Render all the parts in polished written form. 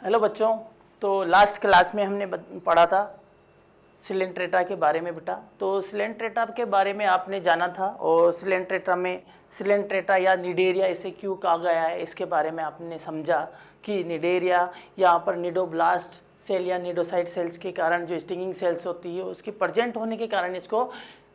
Hello बच्चों, तो last class में हमने पढ़ा था सिलेंट्रेटा के बारे में बेटा। तो सिलेंट्रेटा के बारे में आपने जाना था और सिलेंट्रेटा या निडेरिया इसे क्यों कहा गया है इसके बारे में आपने समझा कि निडेरिया यहाँ पर निडोब्लास्ट सेल या निडोसाइट सेल्स के कारण जो स्टिंगिंग सेल्स होती है उसके प्रेजेंट होने के कारण इसको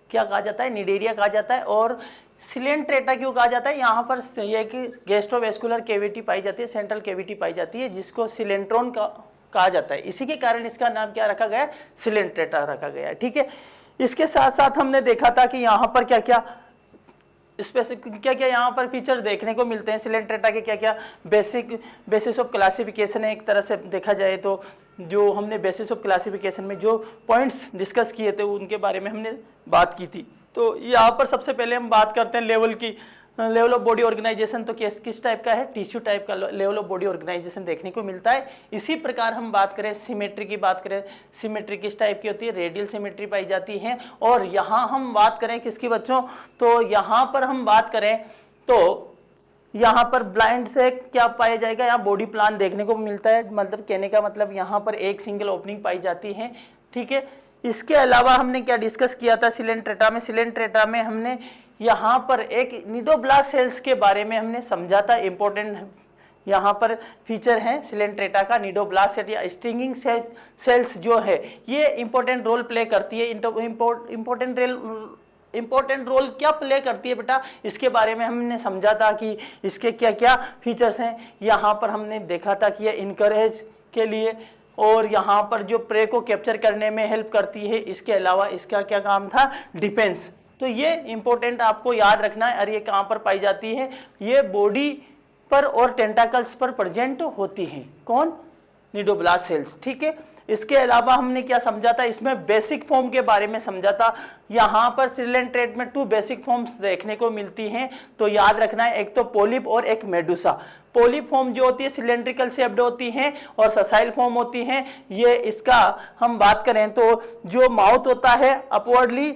क्या कहा जाता है, निडेरिया कहा जाता है। और सिलेंट्रेटा क्यों कहा जाता है, यहाँ पर यह कि गैस्ट्रोवेस्कुलर कैविटी पाई जाती है, सेंट्रल कैविटी पाई जाती है जिसको सिलेंट्रोन का कहा जाता है। इसी के कारण इसका नाम क्या रखा गया है, सिलेंट्रेटा रखा गया है। ठीक है, इसके साथ साथ हमने देखा था कि यहाँ पर क्या क्या यहाँ पर फीचर देखने को मिलते हैं। सिलेंट्रेटा के क्या क्या बेसिस ऑफ क्लासिफिकेशन है। एक तरह से देखा जाए तो जो हमने बेसिस ऑफ क्लासिफिकेशन में जो पॉइंट्स डिस्कस किए थे उनके बारे में हमने बात की थी। तो यहाँ पर सबसे पहले हम बात करते हैं लेवल ऑफ बॉडी ऑर्गेनाइजेशन। तो किस टाइप का है, टिश्यू टाइप का लेवल ऑफ बॉडी ऑर्गेनाइजेशन देखने को मिलता है। इसी प्रकार हम बात करें सिमेट्री की, सिमेट्री किस टाइप की होती है, रेडियल सिमेट्री पाई जाती है। और यहाँ हम बात करें किसकी बच्चों, तो यहाँ पर हम बात करें तो यहाँ पर ब्लाइंड से क्या पाया जाएगा, यहाँ बॉडी प्लान देखने को मिलता है। मतलब कहने का मतलब यहाँ पर एक सिंगल ओपनिंग पाई जाती है। ठीक है, इसके अलावा हमने क्या डिस्कस किया था सिलेंट्रेटा में हमने यहाँ पर एक निडोब्लास्ट सेल्स के बारे में हमने समझा था। इंपॉर्टेंट यहाँ पर फीचर है सिलेंट्रेटा का, निडोब्लास्ट सेल या स्टिंगिंग सेल्स जो है ये इंपॉर्टेंट रोल प्ले करती है। इंपॉर्टेंट रोल क्या प्ले करती है बेटा, इसके बारे में हमने समझा था कि इसके क्या क्या फीचर्स हैं। यहाँ पर हमने देखा था कि ये इनकरेज के लिए और यहाँ पर जो प्रे को कैप्चर करने में हेल्प करती है। इसके अलावा इसका क्या काम था, डिफेंस। तो ये इंपॉर्टेंट आपको याद रखना है। और ये कहाँ पर पाई जाती है, ये बॉडी पर और टेंटाकल्स पर प्रेजेंट होती हैं। कौन, निडोब्लास्ट सेल्स। ठीक है, इसके अलावा हमने क्या समझा था, इसमें बेसिक फॉर्म के बारे में समझा था। यहाँ पर सिलेंट्रेट में 2 बेसिक फॉर्म्स देखने को मिलती हैं। तो याद रखना है, एक तो पोलिप और एक मेडुसा। पोलिप फॉर्म जो होती है सिलेंड्रिकल शेप्ड होती हैं और ससाइल फॉर्म होती हैं। ये इसका हम बात करें तो जो माउथ होता है अपवर्डली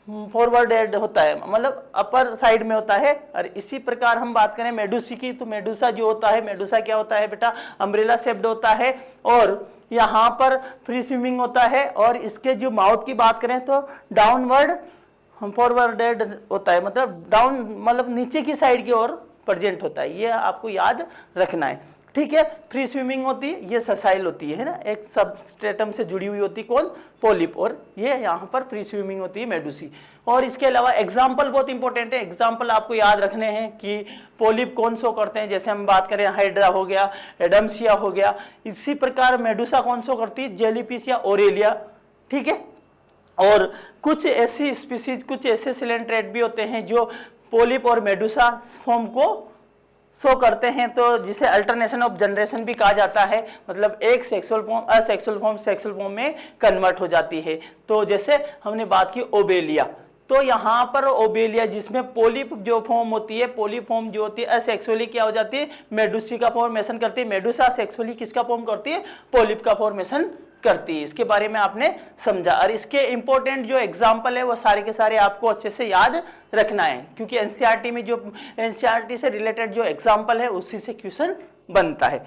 फॉरवर्डेड होता है, मतलब अपर साइड में होता है। और इसी प्रकार हम बात करें मेडुसी की, तो मेडुसा जो होता है, मेडुसा क्या होता है बेटा, अम्ब्रेला शेप्ड होता है और यहाँ पर फ्री स्विमिंग होता है। और इसके जो माउथ की बात करें तो डाउनवर्ड फॉरवर्डेड होता है, मतलब डाउन मतलब नीचे की साइड की ओर प्रेजेंट होता है। ये आपको याद रखना है। ठीक है, फ्री स्विमिंग होती है, ये ससाइल होती है ना, एक सब स्ट्रेटम से जुड़ी हुई होती है, कौन, पोलिप। और ये यहाँ पर फ्री स्विमिंग होती है, मेडुसी। और इसके अलावा एग्जाम्पल बहुत इंपॉर्टेंट है। एग्जाम्पल आपको याद रखने हैं कि पोलिप कौन शो करते हैं, जैसे हम बात करें हाइड्रा हो गया, एडम्सिया हो गया। इसी प्रकार मेडुसा कौन शो करती है, जेलीफिश या ओरेलिया। ठीक है, और कुछ ऐसी स्पीसीज, कुछ ऐसे सिलेंट्रेट भी होते हैं जो पोलिप और मेडुसा फॉर्म को शो करते हैं, तो जिसे अल्टरनेशन ऑफ जनरेशन भी कहा जाता है। मतलब एक sexual form asexual form sexual form में कन्वर्ट हो जाती है। तो जैसे हमने बात की ओबेलिया, तो यहाँ पर ओबेलिया जिसमें पोलिप जो फॉर्म होती है, पोलिप फॉर्म जो होती है असेक्सुअली क्या हो जाती है, मेडुसी का फॉर्मेशन करती है। मेडुसा सेक्सुअली किसका फॉर्म करती है, पोलिप का फॉर्मेशन करती है। इसके बारे में आपने समझा। और इसके इंपॉर्टेंट जो एग्जाम्पल है वो सारे के सारे आपको अच्छे से याद रखना है, क्योंकि एनसीईआरटी में जो एनसीईआरटी से रिलेटेड जो एग्जाम्पल है उसी से क्वेश्चन बनता है।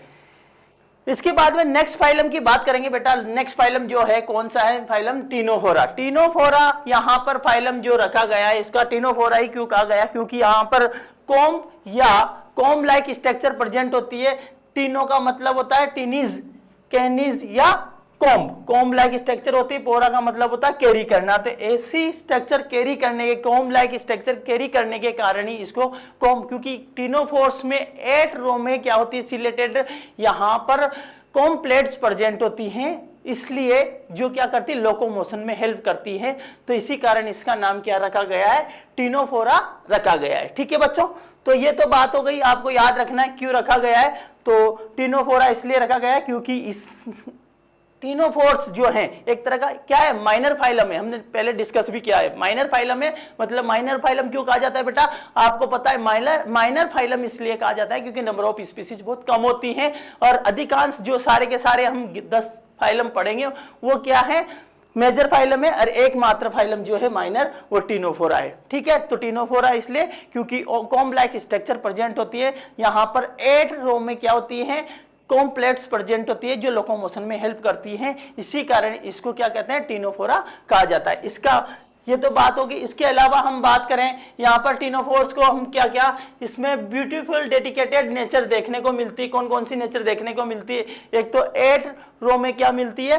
इसके बाद में नेक्स्ट फाइलम की बात करेंगे बेटा। नेक्स्ट फाइलम जो है कौन सा है, फाइलम टीनोफोरा। टीनोफोरा यहाँ पर फाइलम जो रखा गया है, इसका टीनोफोरा ही क्यों कहा गया, क्योंकि यहाँ पर कॉम या कॉम लाइक स्ट्रक्चर प्रेजेंट होती है। टीनो का मतलब होता है टिनीज, कैनीज या कॉम लाइक स्ट्रक्चर होती है। पोरा का मतलब होता है कैरी करना। तो ऐसी स्ट्रक्चर कैरी करने के, कॉम लाइक स्ट्रक्चर कैरी करने के कारण ही इसको कॉम, क्योंकि टीनोफोर्स में 8 रो में क्या होती है, सिलेटेड यहाँ पर कॉम प्लेट्स प्रेजेंट होती हैं, इसलिए जो क्या करती है, लोकोमोशन में हेल्प करती है। तो इसी कारण इसका नाम क्या रखा गया है, टीनोफोरा रखा गया है। ठीक है बच्चों, तो ये तो बात हो गई। आपको याद रखना है क्यों रखा गया है। तो टीनोफोरा इसलिए रखा गया है क्योंकि इस टीनोफोर्स जो है एक तरह का क्या है, माइनर फाइलम है। हमने पहले डिस्कस भी किया है, माइनर फाइलम है। मतलब माइनर फाइलम क्यों कहा जाता है बेटा, आपको पता है माइनर फाइलम इसलिए कहा जाता है क्योंकि नंबर ऑफ स्पीसीज बहुत कम होती हैं। और अधिकांश जो सारे के सारे हम 10 फाइलम पढ़ेंगे वो क्या है, मेजर फाइलम है। और एकमात्र फाइलम जो है माइनर, वो टीनोफोरा है। ठीक है, तो टीनोफोरा इसलिए क्योंकि कॉम्ब लाइक स्ट्रक्चर प्रेजेंट होती है। यहाँ पर 8 रो में क्या होती है, कॉम्प्लेक्स प्रेजेंट होती है जो लोकोमोशन में हेल्प करती हैं, इसी कारण इसको क्या कहते हैं, टिनोफोरा कहा जाता है। इसका ये तो बात होगी। इसके अलावा हम बात करें यहाँ पर टिनोफोर्स को हम क्या क्या, इसमें ब्यूटीफुल डेडिकेटेड नेचर देखने को मिलती है। कौन कौन सी नेचर देखने को मिलती है? एक तो 8 रो में क्या मिलती है,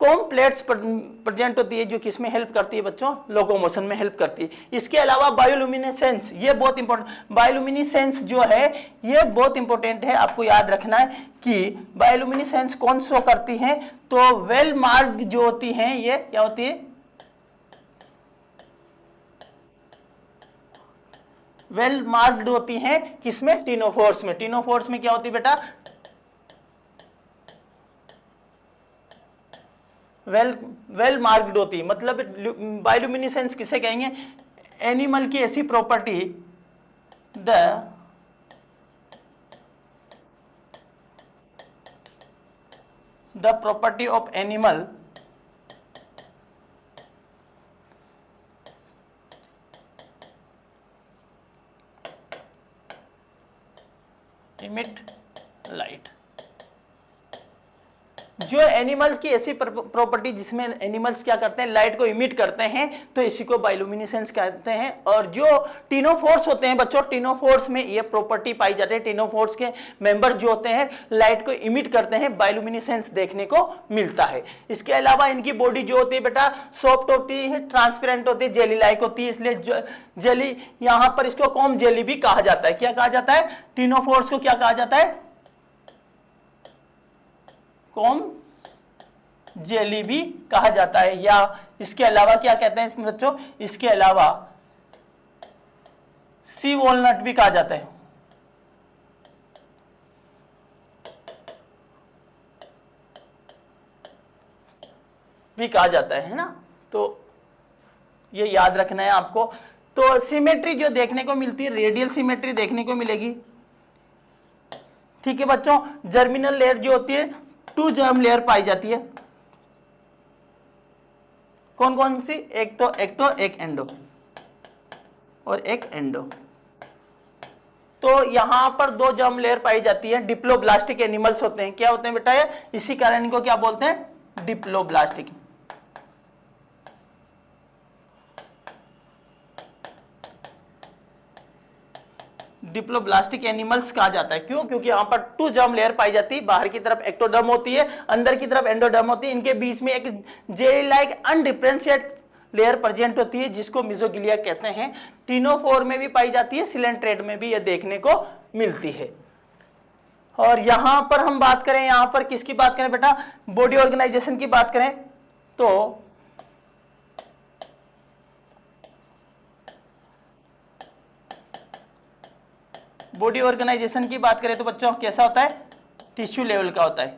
कॉम्प्लेक्स प्रेजेंट होती है जो किसमें हेल्प करती है बच्चों, लोकोमोशन में हेल्प करती है। इसके अलावा बायोल्यूमिनेसेंस, ये बहुत इंपॉर्टेंट, बायोल्यूमिनेसेंस जो है ये बहुत इंपॉर्टेंट है, आपको याद रखना है कि बायोल्यूमिनेसेंस कौन शो करती है, तो वेल मार्क्ड जो होती हैं ये क्या होती है, वेल मार्क्ड होती हैं किसमें, टिनोफोर्स में। टिनोफोर्स में क्या होती है बेटा, वेल मार्क्ड होती है। मतलब बायोल्यूमिनेसेंस किसे कहेंगे, एनिमल की ऐसी property, the property of animal emit light, जो एनिमल्स की ऐसी प्रॉपर्टी जिसमें एनिमल्स क्या करते हैं, लाइट को इमिट करते हैं, तो इसी को बायोल्यूमिनेसेंस कहते हैं। और जो टिनोफोर्स होते हैं बच्चों, टिनोफोर्स में ये प्रॉपर्टी पाई जाती है। टिनोफोर्स के मेंबर्स जो होते हैं लाइट को इमिट करते हैं, बायोल्यूमिनेसेंस देखने को मिलता है। इसके अलावा इनकी बॉडी जो होती है बेटा सॉफ्ट होती है, ट्रांसपेरेंट होती है, जेली लाइक होती है, इसलिए जेली, यहाँ पर इसको कॉम जेली भी कहा जाता है। क्या कहा जाता है, टिनोफोर्स को क्या कहा जाता है, कॉम जेली भी कहा जाता है। या इसके अलावा क्या कहते हैं इसमें बच्चों, इसके अलावा सी वॉलनट भी कहा जाता है, भी कहा जाता है ना, तो ये याद रखना है आपको। तो सिमेट्री जो देखने को मिलती है, रेडियल सिमेट्री देखने को मिलेगी। ठीक है बच्चों, जर्मिनल लेयर जो होती है 2 जर्म लेयर पाई जाती है। कौन कौन सी, एक तो एक्टो, एक एंडो और एक एंडो। तो यहां पर 2 जर्म लेयर पाई जाती है। डिप्लोब्लास्टिक एनिमल्स होते हैं, क्या होते हैं बेटा ये, इसी कारण इनको क्या बोलते हैं, डिप्लोब्लास्टिक। डिप्लोब्लास्टिक एनिमल्स कहा जाता है। क्यों, क्योंकि यहाँ पर 2 जर्म लेयर पाई जाती है। बाहर की तरफ एक्टोडर्म होती है, अंदर की तरफ एंडोडर्म होती है। इनके बीच में एक जेली लाइक अनडिफरेंशिएट लेयर प्रेजेंट होती है जिसको मिजोगिलिया कहते हैं। टिनोफोर में भी पाई जाती है, सिलेंट्रेट में भी यह देखने को मिलती है। और यहां पर हम बात करें, यहां पर किसकी बात करें बेटा, बॉडी ऑर्गेनाइजेशन की बात करें तो बॉडी ऑर्गेनाइजेशन की बात करें तो बच्चों कैसा होता है, टिश्यू लेवल का होता है।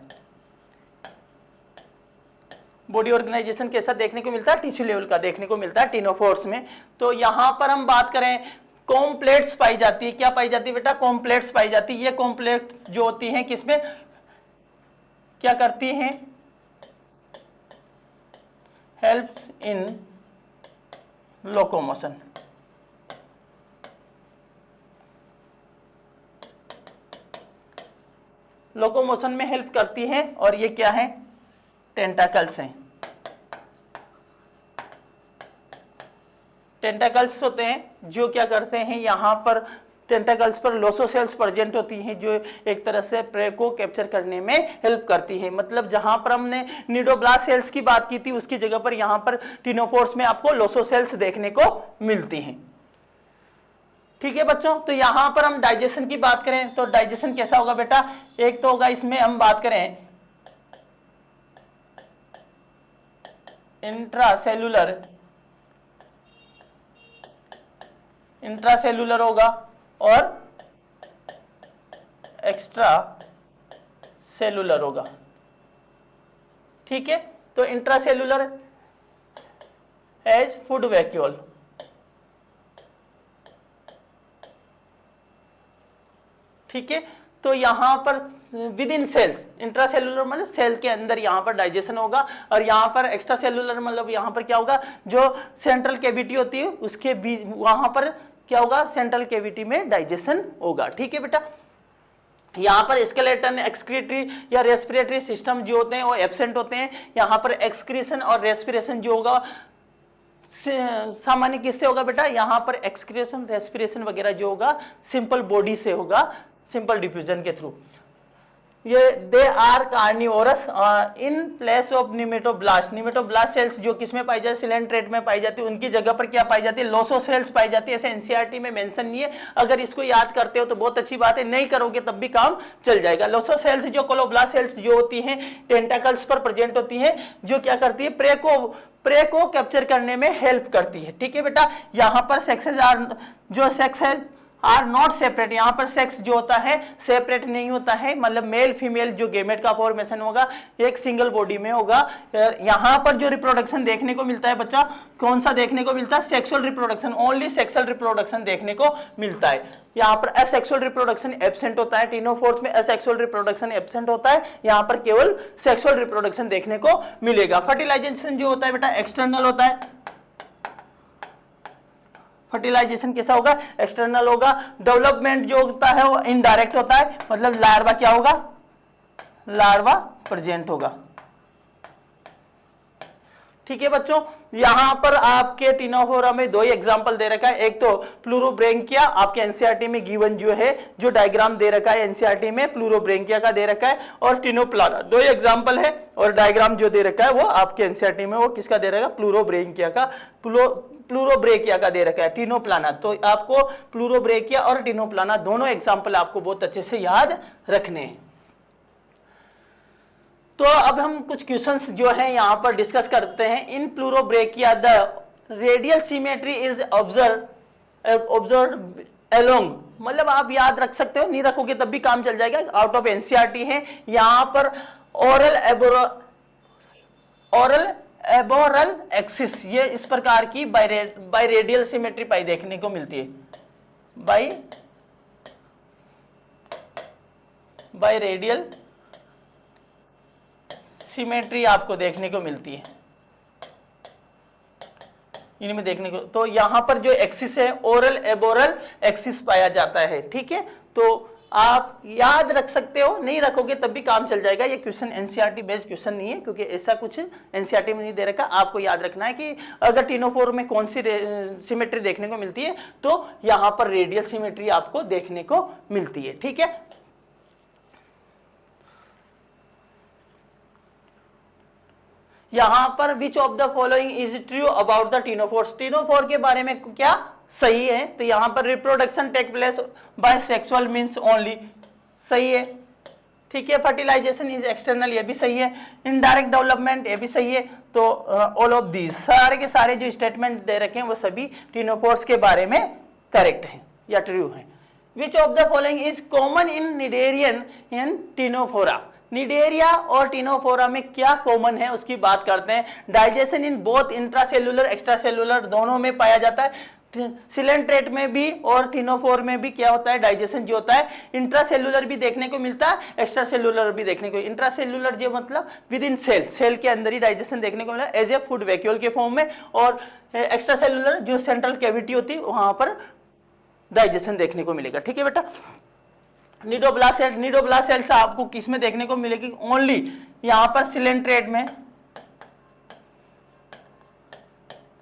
बॉडी ऑर्गेनाइजेशन कैसा देखने को मिलता है, टिश्यू लेवल का देखने को मिलता है टिनोफोर्स में। तो यहां पर हम बात करें, कॉम्प्लेक्स पाई जाती है। क्या पाई जाती है बेटा, कॉम्प्लेक्स पाई जाती है। ये कॉम्प्लेक्स जो होती हैं किसमें क्या करती हैं, हेल्प्स इन लोकोमोशन। लोकोमोशन में हेल्प करती है। और ये क्या है, टेंटाकल्स हैं। टेंटाकल्स होते हैं जो क्या करते हैं, यहाँ पर टेंटाकल्स पर लोसोसेल्स प्रेजेंट होती हैं जो एक तरह से प्रे को कैप्चर करने में हेल्प करती है। मतलब जहाँ पर हमने निडोब्लास्ट सेल्स की बात की थी उसकी जगह पर यहाँ पर टिनोफोर्स में आपको लोसोसेल्स देखने को मिलती हैं। ठीक है बच्चों, तो यहां पर हम डाइजेशन की बात करें तो डाइजेशन कैसा होगा बेटा, एक तो होगा इसमें हम बात करें इंट्रासेलुलर होगा और एक्स्ट्रा सेलुलर होगा। ठीक है, तो इंट्रासेलुलर एज फूड वैक्यूल, ठीक है। तो यहां पर विद इन सेल्स, इंट्रासेलुलर मतलब सेल के अंदर यहां पर डाइजेशन होगा, और यहां पर एक्स्ट्रा सेलुलर मतलब यहां पर क्या होगा, जो सेंट्रल कैविटी होती है उसके बीच वहां पर क्या होगा, सेंट्रल कैविटी में डाइजेशन होगा। ठीक है बेटा, यहाँ पर स्केलेटन, एक्सक्रीटरी या रेस्पिरेटरी सिस्टम जो होते हैं वो एब्सेंट होते हैं। यहाँ पर एक्सक्रीशन और रेस्पिरेशन जो होगा सामान्य किससे होगा बेटा, यहाँ पर एक्सक्रीशन रेस्पिरेशन वगैरह जो होगा सिंपल बॉडी से होगा, सिंपल डिफ्यूजन के थ्रू। ये they are carnivorous in place of nematoblast. Nematoblast cells जो किसमें पाई जाती है, सिलेंट्रेट में पाई जाती है, उनकी जगह पर क्या पाई जाती है, लोसो सेल्स पाई जाती है। ऐसे एनसीईआरटी में मेंशन नहीं है, अगर इसको याद करते हो तो बहुत अच्छी बात है, नहीं करोगे तब भी काम चल जाएगा। लोसो सेल्स जो कोलोब्लास्ट सेल्स जो होती हैं टेंटाकल्स पर प्रेजेंट होती हैं, जो क्या करती है, प्रे को कैप्चर करने में हेल्प करती है। ठीक है बेटा, यहाँ पर सेक्सेस आर जो सेक्स है आर नॉट सेपरेट, यहाँ पर सेक्स जो होता है सेपरेट नहीं होता है, मतलब मेल फीमेल जो गेमेट का फॉर्मेशन होगा एक सिंगल बॉडी में होगा। यहाँ पर जो रिप्रोडक्शन देखने को मिलता है बच्चा, कौन सा देखने को मिलता है, sexual reproduction, only sexual reproduction देखने को मिलता है। यहाँ पर असेक्सुअल रिप्रोडक्शन एब्सेंट होता है, टिनोफोर्स में असेक्सुअल रिप्रोडक्शन एब्सेंट होता है, यहाँ पर केवल सेक्सुअल रिप्रोडक्शन देखने को मिलेगा। फर्टिलाइजेशन जो होता है बेटा एक्सटर्नल होता है, फर्टिलाइजेशन कैसा होगा, एक्सटर्नल होगा। डेवलपमेंट जो होता है वो इनडायरेक्ट होता है, मतलब लार्वा क्या होगा, लार्वा प्रेजेंट होगा। ठीक है बच्चों, यहां पर आपके टिनोफोरा में दो ही एग्जांपल दे रखा है, एक तो प्लूरोब्रेंकिया आपके एनसीईआरटी में गिवन जो है, जो डायग्राम दे रखा है एनसीईआरटी में प्लूरोब्रेंकिया का दे रखा है, और टिनोप्लाना, दो ही एग्जांपल है। और डायग्राम जो दे रखा है वो आपके एनसीईआरटी में वो किसका दे रखा है, प्लूरोब्रेंकिया का, प्लूरोब्रेकिया का दे रखा है, टिनोप्लाना। तो आपको प्लूरोब्रेकिया और टिनोप्लाना दोनों एग्जांपल आपको बहुत अच्छे से याद रखने हैं। तो अब हम कुछ क्वेश्चंस जो हैं यहां पर डिस्कस करते हैं। In pleurobrachia the radial symmetry is observed along, मतलब आप याद रख सकते हो, नहीं रखोगे तब भी काम चल जाएगा, आउट ऑफ एनसीईआरटी है। यहां पर ओरल एबोरल एक्सिस, ये इस प्रकार की बाइरेडियल सिमेट्री पाई देखने को मिलती है, बाइरेडियल सिमेट्री आपको देखने को मिलती है इनमें देखने को। तो यहां पर जो एक्सिस है ओरल एबोरल एक्सिस पाया जाता है। ठीक है, तो आप याद रख सकते हो, नहीं रखोगे तब भी काम चल जाएगा। ये क्वेश्चन एनसीईआरटी बेस्ड क्वेश्चन नहीं है, क्योंकि ऐसा कुछ एनसीईआरटी में नहीं दे रखा। आपको याद रखना है कि अगर टिनोफोर में कौन सी सिमेट्री देखने को मिलती है, तो यहां पर रेडियल सिमेट्री आपको देखने को मिलती है। ठीक है, यहां पर which of the following is true about the ctenophores, ctenophore के बारे में क्या सही है, तो यहां पर reproduction take place by sexual means only, सही है। ठीक है, फर्टिलाइजेशन इज एक्सटर्नल, ये भी सही है। इनडायरेक्ट डेवलपमेंट, ये भी सही है। तो ऑल ऑफ दीज सारे के सारे जो स्टेटमेंट दे रखे हैं वो सभी टिनोफोर्स के बारे में करेक्ट है या ट्रू है। विच of the following is common in cnidarian and Ctenophora, Cnidaria और टिनोफोरा में क्या कॉमन है उसकी बात करते हैं। Digestion in both intracellular extracellular दोनों में पाया जाता है। सिलेंट्रेट में भी और टिनोफोर में भी क्या होता है, डाइजेशन जो होता है इंट्रासेलुलर भी देखने को मिलता है, एक्स्ट्रा सेलुलर भी देखने को। इंट्रासेलुलर जो मतलब विद इन सेल, सेल के अंदर ही डाइजेशन देखने को मिला एज ए फूड वैक्यूल के फॉर्म में, और एक्स्ट्रा सेलुलर जो सेंट्रल कैविटी होती है वहां पर डाइजेशन देखने को मिलेगा। ठीक है बेटा, निडोब्लास्ट सेल्स आपको किस में देखने को मिलेगी, ओनली यहां पर सिलेंट्रेट में,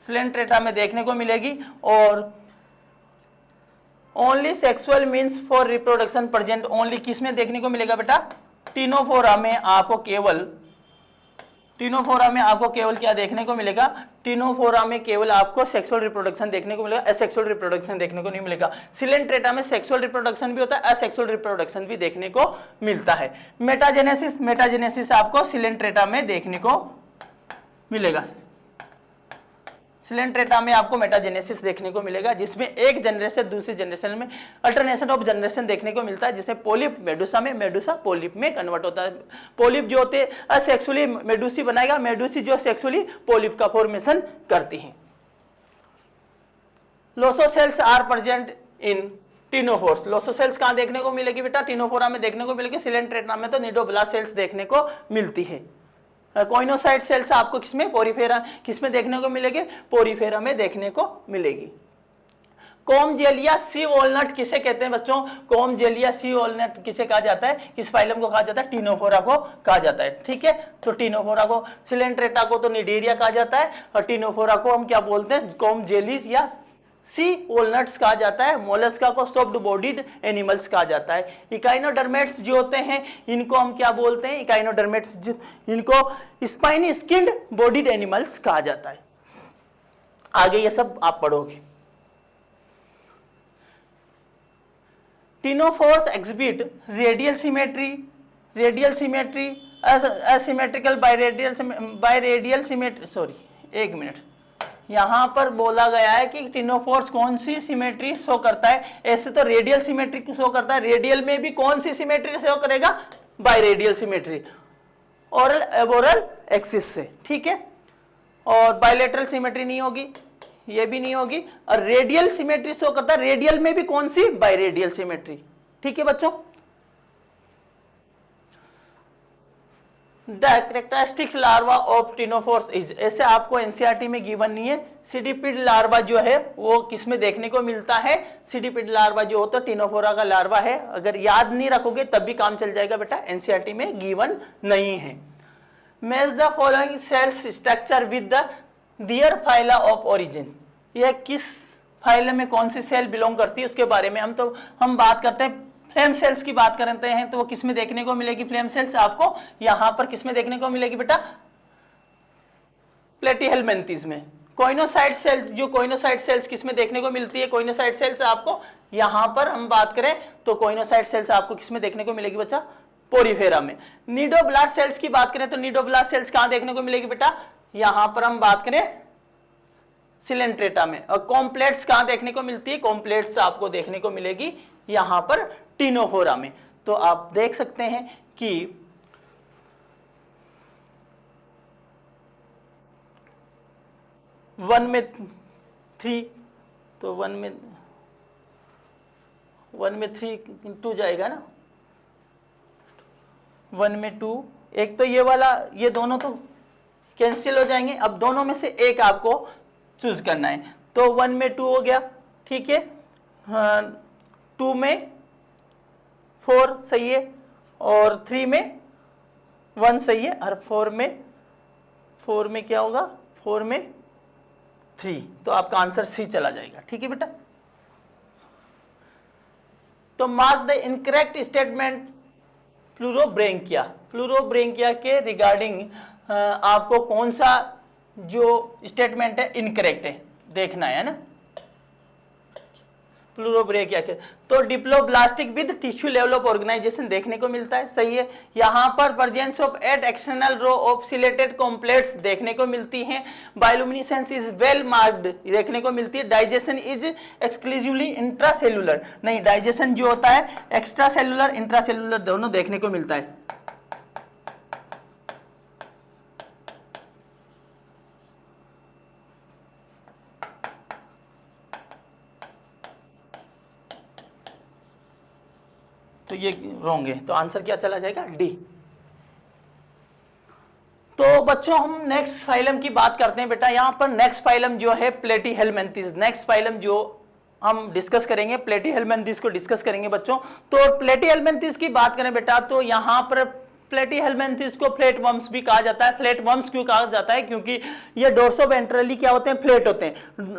सिलेंट्रेटा में देखने को मिलेगी। और only sexual means for reproduction present only किस में देखने को मिलेगा बेटा, टिनोफोरा में आपको केवल, टिनोफोरा में आपको केवल क्या देखने को मिलेगा, टिनोफोरा में केवल आपको सेक्सुअल रिप्रोडक्शन देखने को मिलेगा, असेक्सुअल रिप्रोडक्शन देखने को नहीं मिलेगा। सिलेंट्रेटा में सेक्सुअल रिप्रोडक्शन भी होता है, असेक्सुअल रिप्रोडक्शन भी देखने को मिलता है। मेटाजेनेसिस, मेटाजेनेसिस आपको सिलेंट्रेटा में देखने को मिलेगा, सिलेंट्रेटा में आपको मेटाजेनेसिस देखने को मिलेगा, जिसमें एक जनरेशन दूसरी जनरेशन में अल्टरनेशन ऑफ जनरेशन देखने को मिलता है, जिसे पोलिप मेडुसा में, मेडुसा पोलिप में कन्वर्ट होता है। पोलिप जो होते हैं असेक्सुअली मेडुसी बनाएगा, मेडुसी जो सेक्सुअली पोलिप का फॉर्मेशन करती हैं। लोसोसेल्स आर प्रेजेंट इन टिनोफोर्स, लोसोसेल्स कहाँ देखने को मिलेगी बेटा, टिनोफोरा में देखने को मिलेगी, सिलेंट्रेटा में तो निडोब्लास्ट सेल्स देखने को मिलती है। कोइनोसाइट सेल्स आपको किसमें, पोरीफेरा, किसमें देखने को मिलेगी, पोरीफेरा में देखने को मिलेगी। कॉमजेलिया सी वॉलनट किसे कहते हैं बच्चों? कॉमजेलिया सी वॉलनट किसे कहा जाता है? किस फाइलम को कहा जाता है? टिनोफोरा को कहा जाता है। ठीक है, तो टिनोफोरा को, सिलेंट्रेटा को तो निडेरिया कहा जाता है और टिनोफोरा को हम क्या बोलते हैं? कॉमजेलिस या सी वॉलनट्स कहा जाता है। मोलस्का को सॉफ्ट बॉडीड एनिमल्स कहा जाता है। इकाइनोडर्मेट्स जो होते हैं इनको हम क्या बोलते हैं? इकाइनोडर्मेट्स, इनको स्पाइनी स्किन्ड बॉडीड एनिमल्स कहा जाता है। आगे ये सब आप पढ़ोगे। Ctenophores exhibit radial symmetry, asymmetrical biradial symmetry, sorry एक मिनट, यहां पर बोला गया है कि टिनोफोर्स कौन सी सिमेट्री शो करता है? ऐसे तो रेडियल सिमेट्री शो करता है, रेडियल में भी कौन सी सिमेट्री शो करेगा? Biradial symmetry, oral aboral axis से। ठीक है, और बायलेटरल सिमेट्री नहीं होगी, ये भी नहीं होगी, और रेडियल सिमेट्री शो करता है, रेडियल में भी कौन सी? Biradial symmetry. ठीक है बच्चों, the characteristics larva of ctenophores is, ऐसे आपको एनसीईआरटी में गिवन नहीं है। सीडिपिड लार्वा जो है वो किस में देखने को मिलता है? सीडिपिड लार्वा जो होता है टिनोफोरा का लार्वा है। अगर याद नहीं रखोगे तब भी काम चल जाएगा बेटा, एनसीईआरटी में गिवन नहीं है। Match the following cells structure with the their phyla of origin, यह किस फाइलम में कौन सी सेल बिलोंग करती है उसके बारे में हम बात करते हैं। फ्लेम सेल्स की बात करते हैं तो वो किस में देखने को मिलेगी? फ्लेम सेल्स आपको यहां पर किस में देखने को मिलेगी बेटा? प्लेटीहेलमिन्थेस में। कोइनोसाइट सेल्स, जो कोइनोसाइट सेल्स किस में देखने को मिलती है? कोइनोसाइट सेल्स आपको यहां पर हम बात करें तो कोइनोसाइट सेल्स आपको किस में देखने को मिलेगी बच्चा? पोरीफेरा में। नीडोब्लास्ट सेल्स की बात करें तो नीडोब्लास्ट सेल्स कहां देखने को मिलेगी बेटा? यहां पर हम बात करें सिलेंट्रेटा में। और कॉम्प्लेट्स कहां देखने को मिलती है? कॉम्प्लेट्स आपको देखने को मिलेगी यहां पर टिनोफोरा में। तो आप देख सकते हैं कि वन में 3, तो वन में 3 2 जाएगा ना, 1 में 2, एक तो ये वाला, ये दोनों तो कैंसिल हो जाएंगे। अब दोनों में से एक आपको चूज करना है, तो 1 में 2 हो गया। ठीक है, 2 में 4 सही है, और 3 में 1 सही है, और 4 में क्या होगा? 4 में 3, तो आपका आंसर सी चला जाएगा। ठीक है बेटा, तो मार्क द इनकरेक्ट स्टेटमेंट प्लूरोब्रेंकिया के रिगार्डिंग आपको कौन सा जो स्टेटमेंट है इनकरेक्ट है देखना है ना। प्लूरोब्रेंकिया के तो diploblastic with tissue level of organisation देखने को मिलता है, सही है। यहाँ पर presence of 8 external row of ciliated comb plates देखने को मिलती हैं। बायोल्यूमिनेसेंस इज वेल मार्क्ड देखने को मिलती है। डाइजेशन इज एक्सक्लूसिवली इंट्रासेलुलर, नहीं, डाइजेशन जो होता है एक्स्ट्रा सेलुलर इंट्रासेलुलर दोनों देखने को मिलता है। तो ये रॉन्ग है, तो आंसर क्या चला जाएगा? डी। तो बच्चों हम नेक्स्ट फाइलम की बात करते हैं बेटा। यहां पर नेक्स्ट फाइलम जो है प्लेटीहेलमिन्थेस, नेक्स्ट फाइलम जो हम डिस्कस करेंगे प्लेटीहेलमिन्थेस को डिस्कस करेंगे बच्चों। तो प्लेटीहेलमिन्थेस की बात करें बेटा तो यहां पर प्लेटीहेलमिन्थेस को फ्लैटवर्म्स भी कहा जाता है। फ्लैटवर्म्स क्यों कहा जाता है? क्योंकि ये डोर्सोवेंट्रली क्या होते हैं? फ्लैट होते हैं।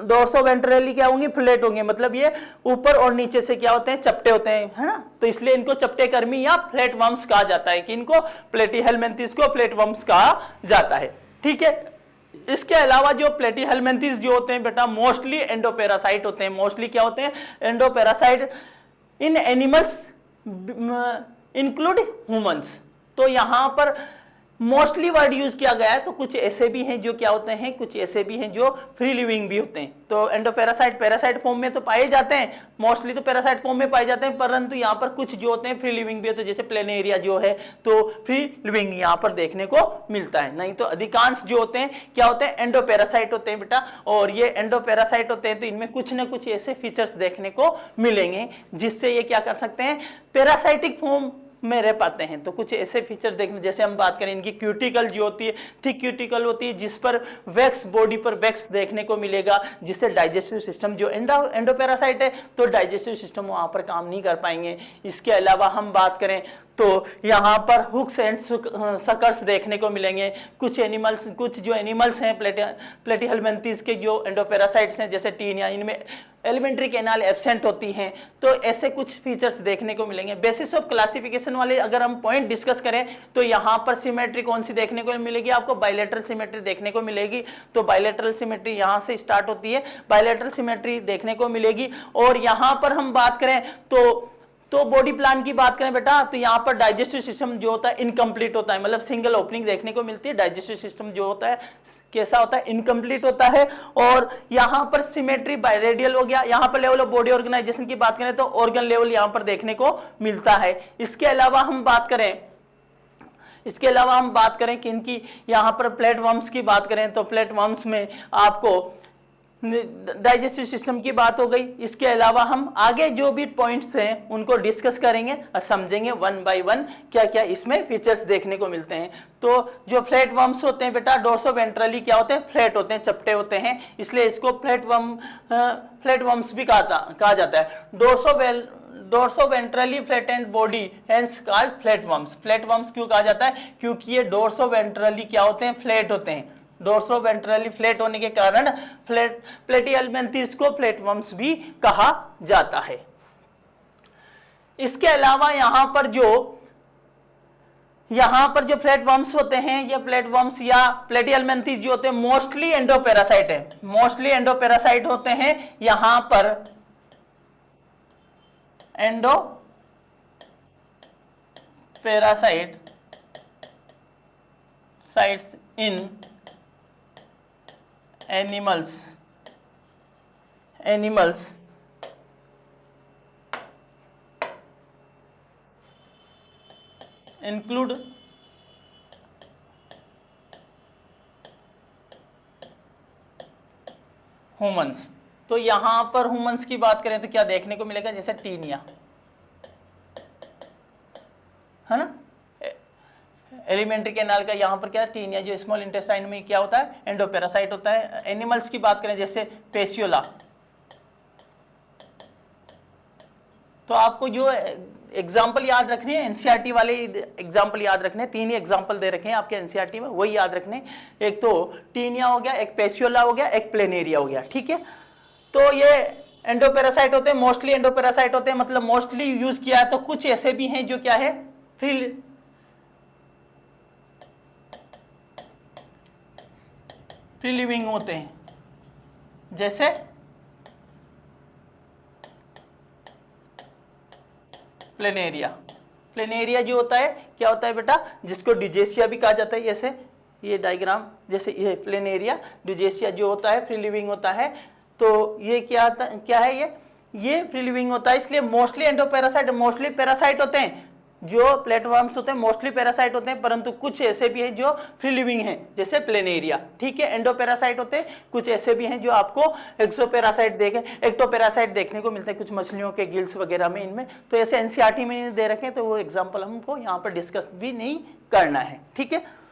डोर्सोवेंट्रली क्या होंगे? फ्लैट होंगे, मतलब ये ऊपर और नीचे से क्या होते हैं? चपटे होते हैं, है ना। तो इसलिए इनको चपटे कर्मी या फ्लैटवर्म्स कहा जाता है, कि इनको प्लेटीहेलमिन्थेस को फ्लैटवर्म्स कहा जाता है। ठीक है, इसके अलावा जो प्लेटीहेलमिन्थेस जो होते हैं बेटा मोस्टली एंडोपेरासाइट होते हैं। मोस्टली क्या होते हैं? एंडोपेरासाइट इन एनिमल्स इंक्लूड ह्यूमंस। तो यहां पर मोस्टली वर्ड यूज किया गया है, तो कुछ ऐसे भी हैं जो क्या होते हैं, कुछ ऐसे भी हैं जो फ्री लिविंग भी होते हैं। तो एंडोपेरासाइट पैरासाइट फॉर्म में तो पाए जाते हैं, मोस्टली तो पैरासाइट फॉर्म में पाए जाते हैं, परंतु यहाँ पर कुछ जो होते हैं फ्री लिविंग भी होते हैं, जैसे प्लेनेरिया जो है तो फ्री लिविंग यहाँ पर देखने को मिलता है। नहीं तो अधिकांश जो होते हैं क्या होते हैं? एंडोपेरासाइट होते हैं बेटा। और ये एंडोपेरासाइट होते हैं तो इनमें कुछ ना कुछ ऐसे फीचर्स देखने को मिलेंगे जिससे ये क्या कर सकते हैं? पैरासाइटिक फॉर्म में रह पाते हैं। तो कुछ ऐसे फीचर देखने, जैसे हम बात करें इनकी क्यूटिकल जो होती है, थिक क्यूटिकल होती है, जिस पर वैक्स, बॉडी पर वैक्स देखने को मिलेगा, जिससे डाइजेस्टिव सिस्टम जो एंडोपैरासाइट है तो डाइजेस्टिव सिस्टम वहाँ पर काम नहीं कर पाएंगे। इसके अलावा हम बात करें तो यहाँ पर हुक्स एंड सकर्स देखने को मिलेंगे। कुछ जो एनिमल्स हैं प्लेटिहेल्मिन्थेस के जो एंडोपैरासाइट्स हैं, जैसे टीनिया, इनमें एलिमेंट्री कैनाल एब्सेंट होती हैं। तो ऐसे कुछ फीचर्स देखने को मिलेंगे। बेसिस ऑफ क्लासिफिकेशन वाले अगर हम पॉइंट डिस्कस करें तो यहाँ पर सिमेट्री कौन सी देखने को मिलेगी? आपको बायलैटरल सिमेट्री देखने को मिलेगी। तो बायलैटरल सिमेट्री यहाँ से स्टार्ट होती है, बायलैटरल सिमेट्री देखने को मिलेगी। और यहाँ पर हम बात करें तो बॉडी प्लान की बात करें बेटा, तो यहाँ पर डाइजेस्टिव सिस्टम जो होता है इनकम्प्लीट होता है, मतलब सिंगल ओपनिंग देखने को मिलती है। डाइजेस्टिव सिस्टम जो होता है कैसा होता है? इनकम्प्लीट होता है। और यहाँ पर सिमेट्री बायरेडियल हो गया। यहाँ पर लेवल ऑफ बॉडी ऑर्गेनाइजेशन की बात करें तो ऑर्गन लेवल यहाँ पर देखने को मिलता है। इसके अलावा हम बात करें कि इनकी यहाँ पर प्लेटवर्म्स की बात करें तो प्लेटवर्म्स में आपको डाइजेस्टिव सिस्टम की बात हो गई। इसके अलावा हम आगे जो भी पॉइंट्स हैं उनको डिस्कस करेंगे और समझेंगे वन बाय वन क्या क्या इसमें फीचर्स देखने को मिलते हैं। तो जो फ्लैटवर्म्स होते हैं बेटा, डोर्सोवेंट्रली क्या होते हैं? फ्लैट होते हैं, चपटे होते हैं, इसलिए इसको फ्लैटवर्म्स भी कहा जाता है। Dorsoventrally flattened body hence called flatworms. Flatworms क्यों कहा जाता है? क्योंकि ये डोर्सोवेंट्रली क्या होते हैं? फ्लैट होते हैं। डोर्सोवेंट्रली फ्लैट होने के कारण प्लेटिहेल्मिन्थेस को फ्लैटवर्म्स भी कहा जाता है। इसके अलावा यहाँ पर जो फ्लैटवर्म्स होते हैं, ये फ्लैटवर्म्स या प्लेटिहेल्मिन्थेस जो होते हैं मोस्टली एंडोपैरासाइट है, मोस्टली एंडोपैरासाइट होते हैं। यहाँ पर एंडोपैरासाइट्स इन animals include ह्यूमंस। तो यहां पर ह्यूमंस की बात करें तो क्या देखने को मिलेगा? जैसे टीनिया है ना, एलिमेंट्री कैनाल का यहाँ पर क्या है? टीनिया, जो स्मॉल इंटेस्टाइन में क्या होता है? एंडोपैरासाइट होता है। एनिमल्स की बात करें जैसे पेसियोला, तो आपको जो एग्जाम्पल याद रखने हैं, एनसीईआरटी वाले एग्जाम्पल याद रखने हैं। 3 ही एग्जाम्पल दे रखे हैं आपके एनसीईआरटी में, वही याद रखने। एक तो टीनिया हो गया, एक पेसियोला हो गया, एक प्लेनेरिया हो गया, ठीक है। तो ये एंडोपैरासाइट होते हैं, मोस्टली एंडोपैरासाइट होते हैं, मतलब मोस्टली यूज किया है। तो कुछ ऐसे भी हैं जो क्या है? फ्री लिविंग होते हैं, जैसे प्लेनेरिया जो होता है क्या होता है बेटा? जिसको डिजेसिया भी कहा जाता है। जैसे ये डायग्राम, जैसे ये प्लेनेरिया, डिजेसिया जो होता है फ्री लिविंग होता है। तो ये क्या है? ये फ्री लिविंग होता है। इसलिए मोस्टली एंडोपैरासाइट, मोस्टली पैरासाइट होते हैं। जो प्लेटवर्म्स होते हैं मोस्टली पैरासाइट होते हैं, परंतु कुछ ऐसे भी हैं जो फ्री लिविंग हैं, जैसे प्लेनेरिया, ठीक है। एंडोपैरासाइट होते हैं, कुछ ऐसे भी हैं जो आपको एक्टोपैरासाइट देखने को मिलते हैं, कुछ मछलियों के गिल्स वगैरह में, इनमें। तो ऐसे एनसीईआरटी में दे रखे हैं, तो वो एग्जाम्पल हमको यहाँ पर डिस्कस भी नहीं करना है, ठीक है।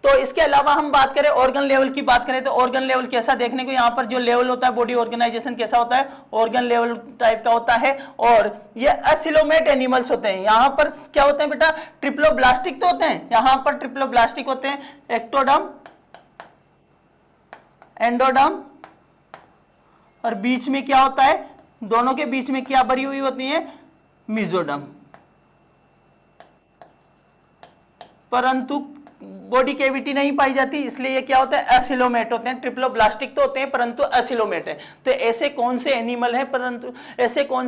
तो इसके अलावा हम बात करें ऑर्गन लेवल की बात करें तो ऑर्गन लेवल कैसा देखने को, यहाँ पर जो लेवल होता है बॉडी ऑर्गेनाइजेशन कैसा होता है? ऑर्गन लेवल टाइप का होता है। और ये असिलोमेट एनिमल्स होते हैं। यहाँ पर क्या होते हैं बेटा? ट्रिप्लोब्लास्टिक तो होते हैं, यहाँ पर ट्रिप्लोब्लास्टिक होते हैं, एक्टोडर्म, एंडोडर्म, और बीच में क्या होता है? दोनों के बीच में क्या भरी हुई होती है? मेसोडर्म। परंतु बॉडी कैविटी नहीं पाई जाती, इसलिए ये क्या होता है? एसिलोमेट होते हैं। ट्रिप्लोब्लास्टिक तो होते हैं परंतु एसिलोमेट है। तो ऐसे कौन से एनिमल हैं, परंतु ऐसे कौन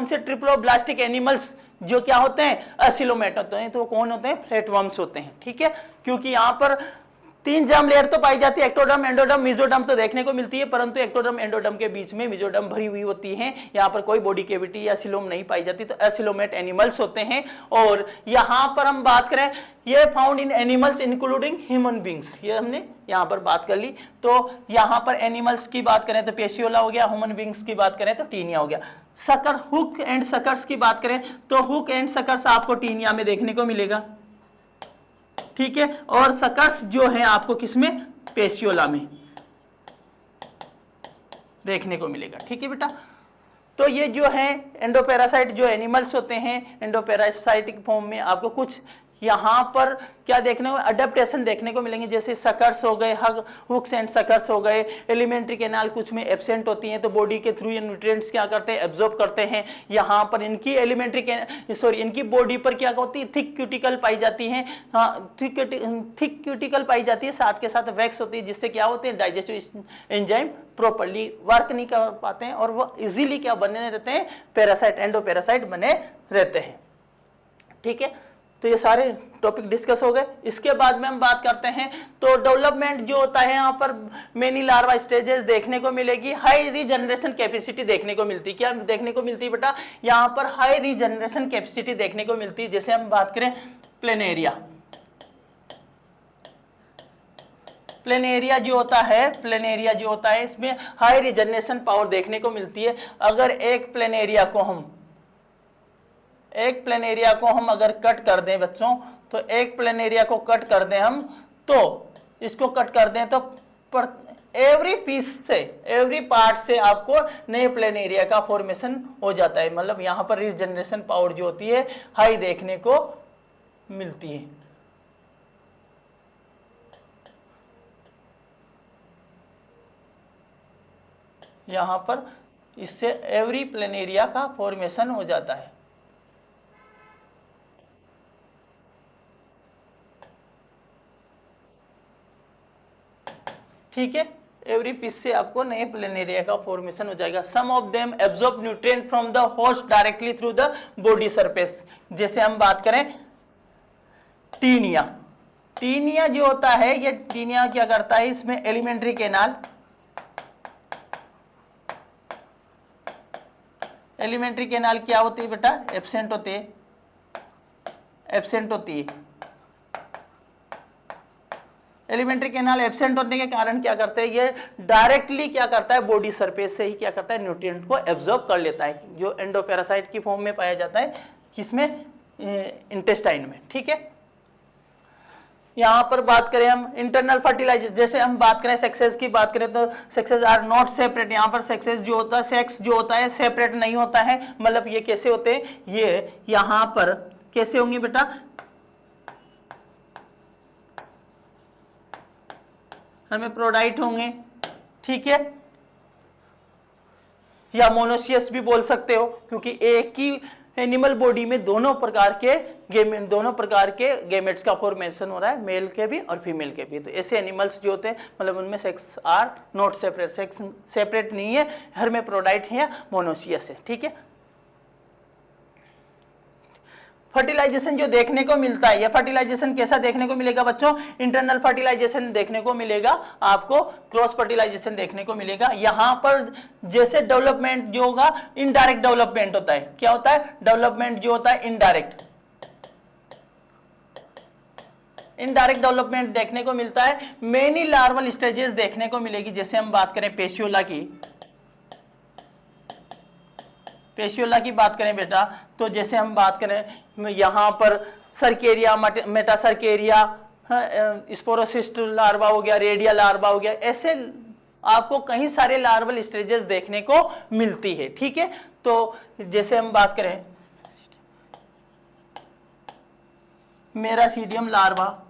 से ट्रिप्लोब्लास्टिक एनिमल्स जो क्या होते हैं? एसिलोमेट होते हैं। तो कौन होते हैं? फ्लैटवर्म्स होते हैं, ठीक है। क्योंकि यहाँ पर तीन जर्म लेयर तो पाई जाती है, एक्टोडर्म, एंडोडर्म, मेसोडर्म तो देखने को मिलती है, परंतु एक्टोडर्म एंडोडर्म के बीच में मेसोडर्म भरी हुई होती है। यहाँ पर कोई बॉडी कैविटी या सिलोम नहीं पाई जाती, तो एसिलोमेट एनिमल्स होते हैं। और यहाँ पर हम बात करें, ये found in animals including human beings, ये हमने यहाँ पर बात कर ली। तो यहाँ पर एनिमल्स की बात करें तो पेशियोला हो गया, ह्यूमन बींग्स की बात करें तो टीनिया हो गया। सकर, हुक एंड सकर्स की बात करें तो हुक एंड सकर्स आपको टीनिया में देखने को मिलेगा, ठीक है, और सकर्स जो है आपको किसमें, पेशियोला में देखने को मिलेगा, ठीक है बेटा। तो ये जो है एंडोपैरासाइट जो एनिमल्स होते हैं, एंडोपैरासाइटिक फॉर्म में आपको कुछ यहाँ पर क्या देखने को, अडेप्टेशन देखने को मिलेंगे, जैसे सकर्स हो गए, हुक्स एंड सकर्स हो गए। एलिमेंट्री कैनाल कुछ में एब्सेंट होती हैं, तो बॉडी के थ्रू ये न्यूट्रिएंट्स क्या करते हैं, एब्जॉर्ब करते हैं। यहाँ पर इनकी इनकी बॉडी पर क्या होती है, थिक क्यूटिकल पाई जाती है, हाँ थिक क्यूटिकल पाई जाती है, साथ के साथ वैक्स होती है, जिससे क्या होते हैं, डाइजेस्टिव एंजाइम प्रॉपर्ली वर्क नहीं कर पाते हैं और वो इजीली क्या बने रहते हैं, पैरासाइट, एंडोपैरासाइट बने रहते हैं, ठीक है। तो ये सारे टॉपिक डिस्कस हो गए। इसके बाद में हम बात करते हैं तो डेवलपमेंट जो होता है, यहाँ पर मेनी लार्वा स्टेजेस देखने को मिलेगी, हाई रीजनरेशन कैपेसिटी देखने को मिलती है। क्या देखने को मिलती है बेटा, यहाँ पर हाई रीजनरेशन कैपेसिटी देखने को मिलती है। जैसे हम बात करें प्लेनेरिया, प्लेनेरिया जो होता है इसमें हाई रीजनरेशन पावर देखने को मिलती है। अगर एक प्लेनेरिया को हम अगर कट कर दें बच्चों, तो एक प्लेनेरिया को कट कर दें हम, तो इसको कट कर दें तो एवरी पीस से, एवरी पार्ट से आपको नए प्लेनेरिया का फॉर्मेशन हो जाता है। मतलब यहाँ पर रीजनरेशन पावर जो होती है हाई देखने को मिलती है। यहाँ पर इससे एवरी प्लेनेरिया का फॉर्मेशन हो जाता है, ठीक है। एवरी पीस से आपको नए प्लेनेरिया का फॉर्मेशन हो जाएगा। Some of them absorb nutrient from the host directly through the body surface. जैसे हम बात करें टीनिया, टीनिया जो होता है, ये टीनिया क्या करता है, इसमें एलिमेंट्री कैनाल, एलिमेंट्री कैनाल क्या होती है बेटा, एब्सेंट होती है, एलिमेंट्री कैनाल एब्सेंट होने के कारण क्या करते हैं, ये डायरेक्टली क्या करता है, बॉडी सरफेस से ही क्या करता है, न्यूट्रिएंट को एब्जॉर्ब कर लेता है, जो एंडोपैरासाइट की फॉर्म में पाया जाता है, किसमें, इंटेस्टाइन में, ठीक है। यहाँ पर बात करें हम इंटरनल फर्टिलाइजर, जैसे हम बात करें सेक्सेस की बात करें तो सेक्सेस आर नॉट सेपरेट। यहाँ पर सेक्सेस जो होता है, सेक्स जो होता है सेपरेट नहीं होता है। मतलब ये कैसे होते हैं, ये यहाँ पर कैसे होंगे बेटा, हर्मेफ्रोडाइट होंगे, ठीक है, या मोनोसियस भी बोल सकते हो, क्योंकि एक ही एनिमल बॉडी में दोनों प्रकार के गैमेट्स का फॉर्मेशन हो रहा है, मेल के भी और फीमेल के भी। तो ऐसे एनिमल्स जो होते हैं, मतलब उनमें sex are not separate, sex separate नहीं है, हर्मेफ्रोडाइट है या मोनोसियस है, ठीक है। फर्टिलाइजेशन जो देखने को मिलता है, यह फर्टिलाइजेशन कैसा देखने को मिलेगा बच्चों, इंटरनल फर्टिलाइजेशन देखने को मिलेगा, आपको क्रॉस फर्टिलाइजेशन देखने को मिलेगा। यहाँ पर जैसे डेवलपमेंट जो होगा, इनडायरेक्ट डेवलपमेंट होता है। क्या होता है, डेवलपमेंट जो होता है इनडायरेक्ट, इनडायरेक्ट डेवलपमेंट देखने को मिलता है। मेनी लार्वल स्टेजेस देखने को मिलेगी। जैसे हम बात करें पेशियोला की बात करें बेटा, तो जैसे हम बात करें यहाँ पर सर्केरिया, मेटासर्केरिया, स्पोरोसिस्ट लार्वा हो गया, रेडिया लार्वा हो गया, ऐसे आपको कई सारे लार्वल स्टेजेस देखने को मिलती है, ठीक है। तो जैसे हम बात करें miracidium larva,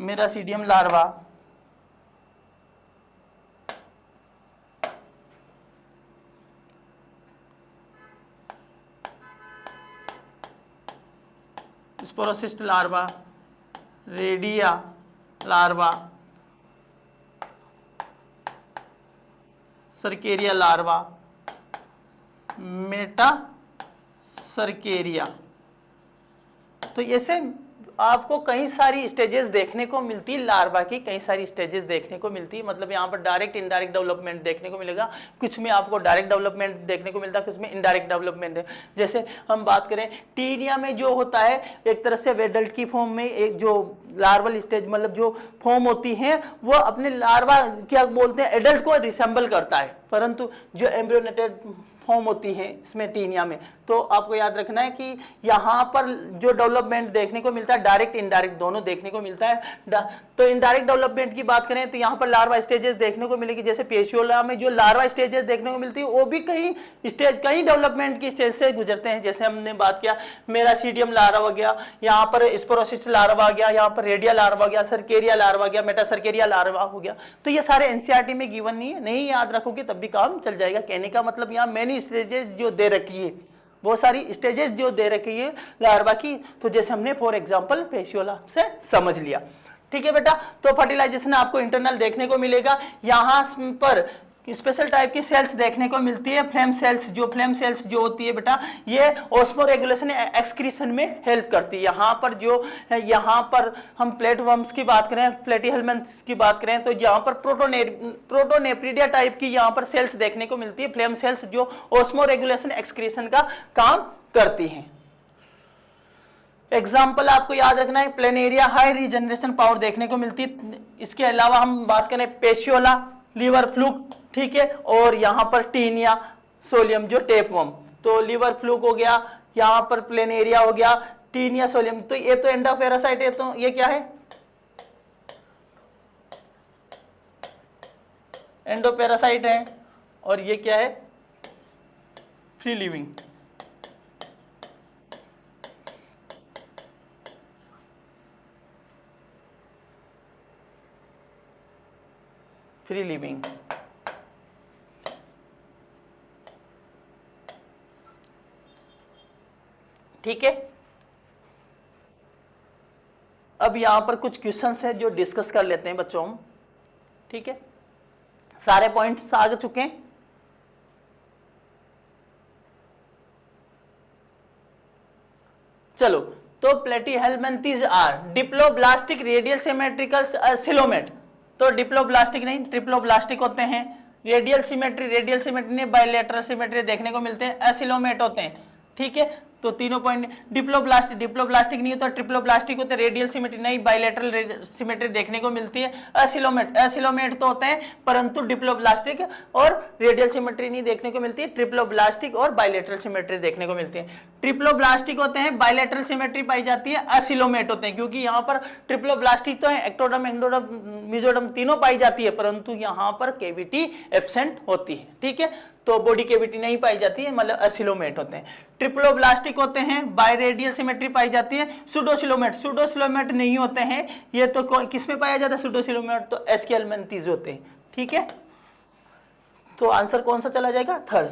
miracidium larva, sporocyst larva, redia larva, cercaria larva, metacercaria cercaria. तो ऐसे आपको कई सारी स्टेजेस देखने को मिलती है, लार्वा की कई सारी स्टेजेस देखने को मिलती है। मतलब यहाँ पर डायरेक्ट इनडायरेक्ट डेवलपमेंट देखने को मिलेगा, कुछ में आपको डायरेक्ट डेवलपमेंट देखने को मिलता है, कुछ में इनडायरेक्ट डेवलपमेंट है। जैसे हम बात करें टीनिया में जो होता है, एक तरह से एडल्ट की फॉर्म में एक जो लार्वल स्टेज मतलब जो फॉर्म होती है वो अपने लार्वा क्या बोलते हैं एडल्ट को रिसेंबल करता है, परंतु जो एम्ब्रियोनेटेड फॉर्म होती है इसमें टीनिया में, तो आपको याद रखना है कि यहाँ पर जो डेवलपमेंट देखने को मिलता है डायरेक्ट इनडायरेक्ट दोनों देखने को मिलता है। तो इनडायरेक्ट डेवलपमेंट की बात करें तो यहाँ पर लार्वा स्टेजेस देखने को मिलेगी। जैसे पेशियोला में जो लार्वा स्टेजेस देखने को मिलती है वो भी कई डेवलपमेंट की स्टेज से गुजरते हैं। जैसे हमने बात किया मेरासीडियम लार्वा हो गया, यहाँ पर स्पोरोसिस्ट लार्वा आ गया, यहाँ पर रेडिया लार्वा आ गया, सर्केरिया लार्वा आ गया, मेटासर्केरिया लार्वा हो गया। तो ये सारे एनसीईआरटी में गिवन नहीं है, नहीं याद रखोगे तब भी काम चल जाएगा। कहने का मतलब यहाँ मैनी स्टेजेस जो दे रखी है, बहुत सारी स्टेजेस जो दे रखी है लार्वा की, तो जैसे हमने फॉर एग्जांपल पेशियोला से समझ लिया। ठीक है बेटा, तो फर्टिलाइजेशन आपको इंटरनल देखने को मिलेगा। यहाँ पर स्पेशल टाइप की सेल्स देखने को मिलती है, फ्लेम सेल्स जो होती है बेटा ये ऑस्मोरेगुलेशन एक्सक्रीशन में हेल्प करती है। यहाँ पर हम प्लेटवर्म्स की बात करें, प्लेटीहेल्मिन्थ्स की बात करें तो यहाँ पर प्रोटोनेप्रिडिया टाइप की यहाँ पर सेल्स देखने को मिलती है, फ्लेम सेल्स जो ऑस्मोरेगुलेशन एक्सक्रीशन का काम करती हैं। एग्जाम्पल आपको याद रखना है, प्लेनेरिया हाई रीजनरेशन पावर देखने को मिलती है। इसके अलावा हम बात करें पेशियोला, लीवर फ्लूक, ठीक है, और यहाँ पर टीनिया सोलियम जो टेपवर्म, तो लीवर फ्लूक हो गया, यहाँ पर प्लेनेरिया हो गया, टीनिया सोलियम, तो ये तो एंडोपेरासाइट है। तो ये क्या है एंडोपेरासाइट है, और ये क्या है फ्री लिविंग। फ्री लिविंग ठीक है। अब यहां पर कुछ क्वेश्चंस है जो डिस्कस कर लेते हैं बच्चों हम, ठीक है। सारे पॉइंट्स आ चुके हैं। चलो, तो platyhelminthes are diploblastic radial symmetrical coelomate, तो डिप्लोब्लास्टिक नहीं ट्रिप्लोब्लास्टिक होते हैं। रेडियल सिमेट्री ने बायलैटरल सिमेट्री देखने को मिलते हैं, एसिलोमेट होते हैं, ठीक है। तो तीनों पॉइंट डिप्लोब्लास्टिक नहीं होता, ट्रिप्लोब्लास्टिक होते हैं, रेडियल सिमेट्री नहीं, बायलैटरल सिमेट्री देखने को मिलती है। एसिलोमेट तो होते हैं परंतु डिप्लोब्लास्टिक और रेडियल सिमेट्री नहीं देखने को मिलती है, ट्रिप्लोब्लास्टिक और बायलैटरल सिमेट्री देखने को मिलती है। ट्रिप्लोब्लास्टिक होते हैं, बायलैटरल सिमेट्री पाई जाती है, एसिलोमेट होते हैं क्योंकि यहाँ पर ट्रिप्लोब्लास्टिक तो है, एक्टोडर्म एंडोडर्म मेसोडर्म तीनों पाई जाती है परंतु यहाँ पर केविटी एब्सेंट होती है, ठीक है। तो बॉडी केविटी नहीं पाई जाती है, मतलब एसिलोमेट होते हैं। ट्रिप्लोब्लास्टिक होते हैं, बायरेडियल सिमेट्री पाई जाती है। सुडोसिलोमेट नहीं होते हैं, ये तो किस में पाया जाता है सुडोसिलोमेट, तो एस्केल्मेंथीज होते हैं, ठीक है। तो आंसर कौन सा चला जाएगा, third.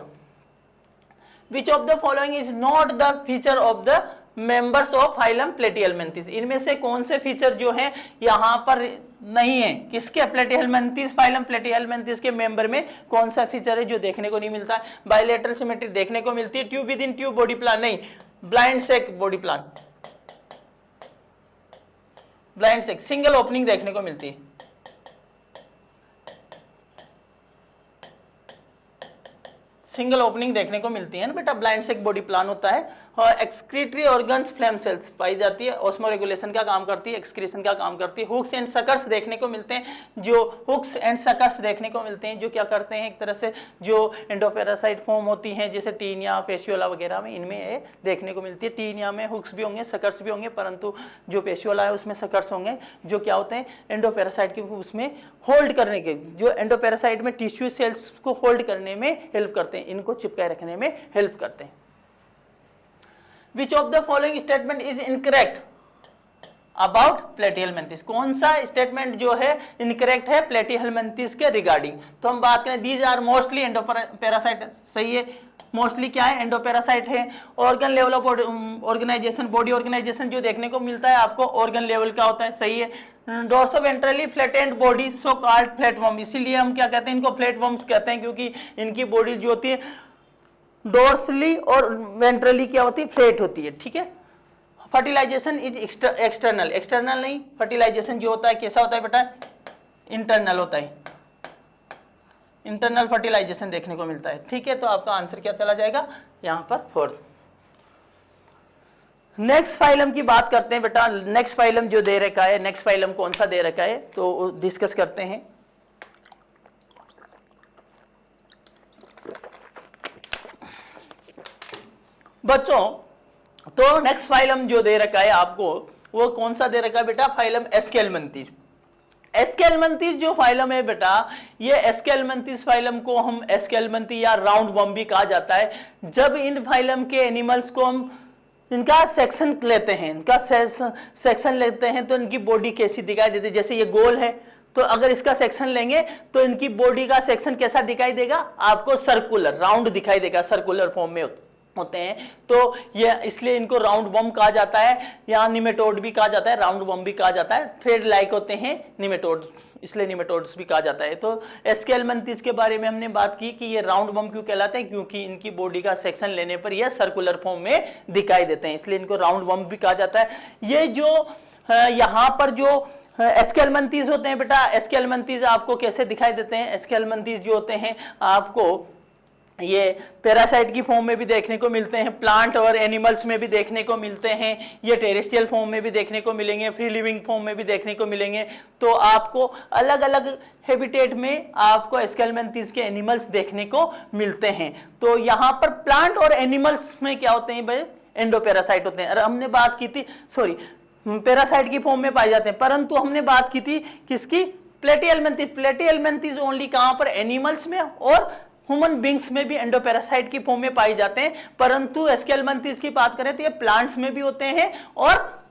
Which of the following is not the feature of the members of phylum Platyhelminthes, इनमें से कौन से फीचर जो है यहाँ पर नहीं है, किसके प्लेटीहेल्मिन्थीज फाइलम प्लेटीहेल्मिन्थीज के मेंबर में कौन सा फीचर है जो देखने को नहीं मिलता है। बायलैटरल सिमेट्री देखने को मिलती है, tube with in tube body plan नहीं, ब्लाइंड सेक बॉडी प्लान, ब्लाइंड सेक सिंगल ओपनिंग देखने को मिलती है, सिंगल ओपनिंग देखने को मिलती है ना बेटा, ब्लाइंड सेक बॉडी प्लान होता है। और एक्सक्रीटरी ऑर्गन्स फ्लेम सेल्स पाई जाती है, ऑस्मोरेगुलेशन का काम करती है, एक्सक्रीशन का काम करती है। हुक्स एंड सकर्स देखने को मिलते हैं, जो हुक्स एंड सकर्स देखने को मिलते हैं जो क्या करते हैं, एक तरह से जो एंडोपेरासाइट फॉर्म होती हैं जैसे टीनिया पेशियोला वगैरह में, इनमें ये देखने को मिलती है। टीनिया में हुक्स भी होंगे, सकर्स भी होंगे, परंतु जो पेशियोला है उसमें सकर्स होंगे जो क्या होते हैं एंडोपेरासाइट के उसमें होल्ड करने के, जो एंडोपेरासाइट में टिश्यू सेल्स को होल्ड करने में हेल्प करते हैं, इनको चिपकाए रखने में हेल्प करते हैं। Which of the following statement is incorrect about Platyhelminthes, कौन सा स्टेटमेंट जो है इनकरेक्ट है प्लेटीहेल्मिन्थीज के रिगार्डिंग। तो हम बात करें दीज आर मोस्टली एंडोपेरासाइट, सही है, मोस्टली क्या है एंडोपेरासाइट है। Organ level of organisation, body organisation जो देखने को मिलता है आपको ऑर्गन लेवल का होता है, सही है। Dorsoventrally flattened body so called flatworm, इसीलिए हम क्या कहते हैं इनको फ्लैटवर्म्स कहते हैं क्योंकि इनकी बॉडी जो होती है डोर्सली और वेंट्रली क्या होती है, फ्लैट होती है, ठीक है। फर्टिलाइजेशन इज एक्सटर्नल, एक्सटर्नल नहीं, फर्टिलाइजेशन जो होता है कैसा होता है बेटा, इंटरनल होता है, इंटरनल फर्टिलाइजेशन देखने को मिलता है, ठीक है। तो आपका आंसर क्या चला जाएगा यहाँ पर 4th। नेक्स्ट फाइलम की बात करते हैं बेटा। नेक्स्ट फाइलम जो दे रखा है, नेक्स्ट फाइलम कौन सा दे रखा है तो डिस्कस करते हैं। बच्चों तो नेक्स्ट फाइलम जो दे रखा है आपको वो कौन सा दे रखा है बेटा, फाइलम एस्केलमंथीज। एस्केलमंथीज जो फाइलम है बेटा, ये एस्केलमंथीज फाइलम को हम एस्केलमंथी या राउंड वर्म भी कहा जाता है। जब इन फाइलम के एनिमल्स को हम इनका सेक्शन लेते हैं, इनका सेक्शन लेते हैं तो इनकी बॉडी कैसी दिखाई देती है। जैसे ये गोल है तो अगर इसका सेक्शन लेंगे तो इनकी बॉडी का सेक्शन कैसा दिखाई देगा आपको, सर्कुलर, राउंड दिखाई देगा, सर्कुलर फॉर्म में होते हैं। तो ये इसलिए इनको राउंड वर्म कहा जाता है, यहाँ निमेटोड भी कहा जाता है, राउंड वर्म भी कहा जाता है। थ्रेड लाइक होते हैं निमेटोड, इसलिए निमेटोड्स भी कहा जाता है। तो एस्केलमंथीज के बारे में हमने बात की कि ये राउंड वर्म क्यों कहलाते हैं, क्योंकि इनकी बॉडी का सेक्शन लेने पर ये सर्कुलर फॉर्म में दिखाई देते हैं, इसलिए इनको राउंड वर्म भी कहा जाता है। ये जो यहाँ पर जो एस्केलमंथीज होते हैं बेटा, एस्केलमंथीज आपको कैसे दिखाई देते हैं, एस्केलमंथीज जो होते हैं आपको ये पैरासाइट की फॉर्म में भी देखने को मिलते हैं, प्लांट और एनिमल्स में भी देखने को मिलते हैं, ये टेरेस्ट्रियल फॉर्म में भी देखने को मिलेंगे, फ्री लिविंग फॉर्म में भी देखने को मिलेंगे। तो आपको अलग अलग हैबिटेट में आपको एस्केलमंथीज के एनिमल्स देखने को मिलते हैं। तो यहाँ पर प्लांट और एनिमल्स में क्या होते हैं भाई, एंडोपैरासाइट होते हैं। अरे हमने बात की थी, सॉरी, पैरासाइट की फॉर्म में पाए जाते हैं, परंतु हमने बात की थी किसकी, प्लेटिहेलमिन्थीज। प्लेटिहेलमिन्थीज ओनली कहाँ पर, एनिमल्स में और ह्यूमन बींग्स में भी एंडोपैरासाइट की फॉर्म में पाई जाते हैं। परंतु एस्केलमंथीज की बात करें तो ये प्लांट्स में भी होते हैं और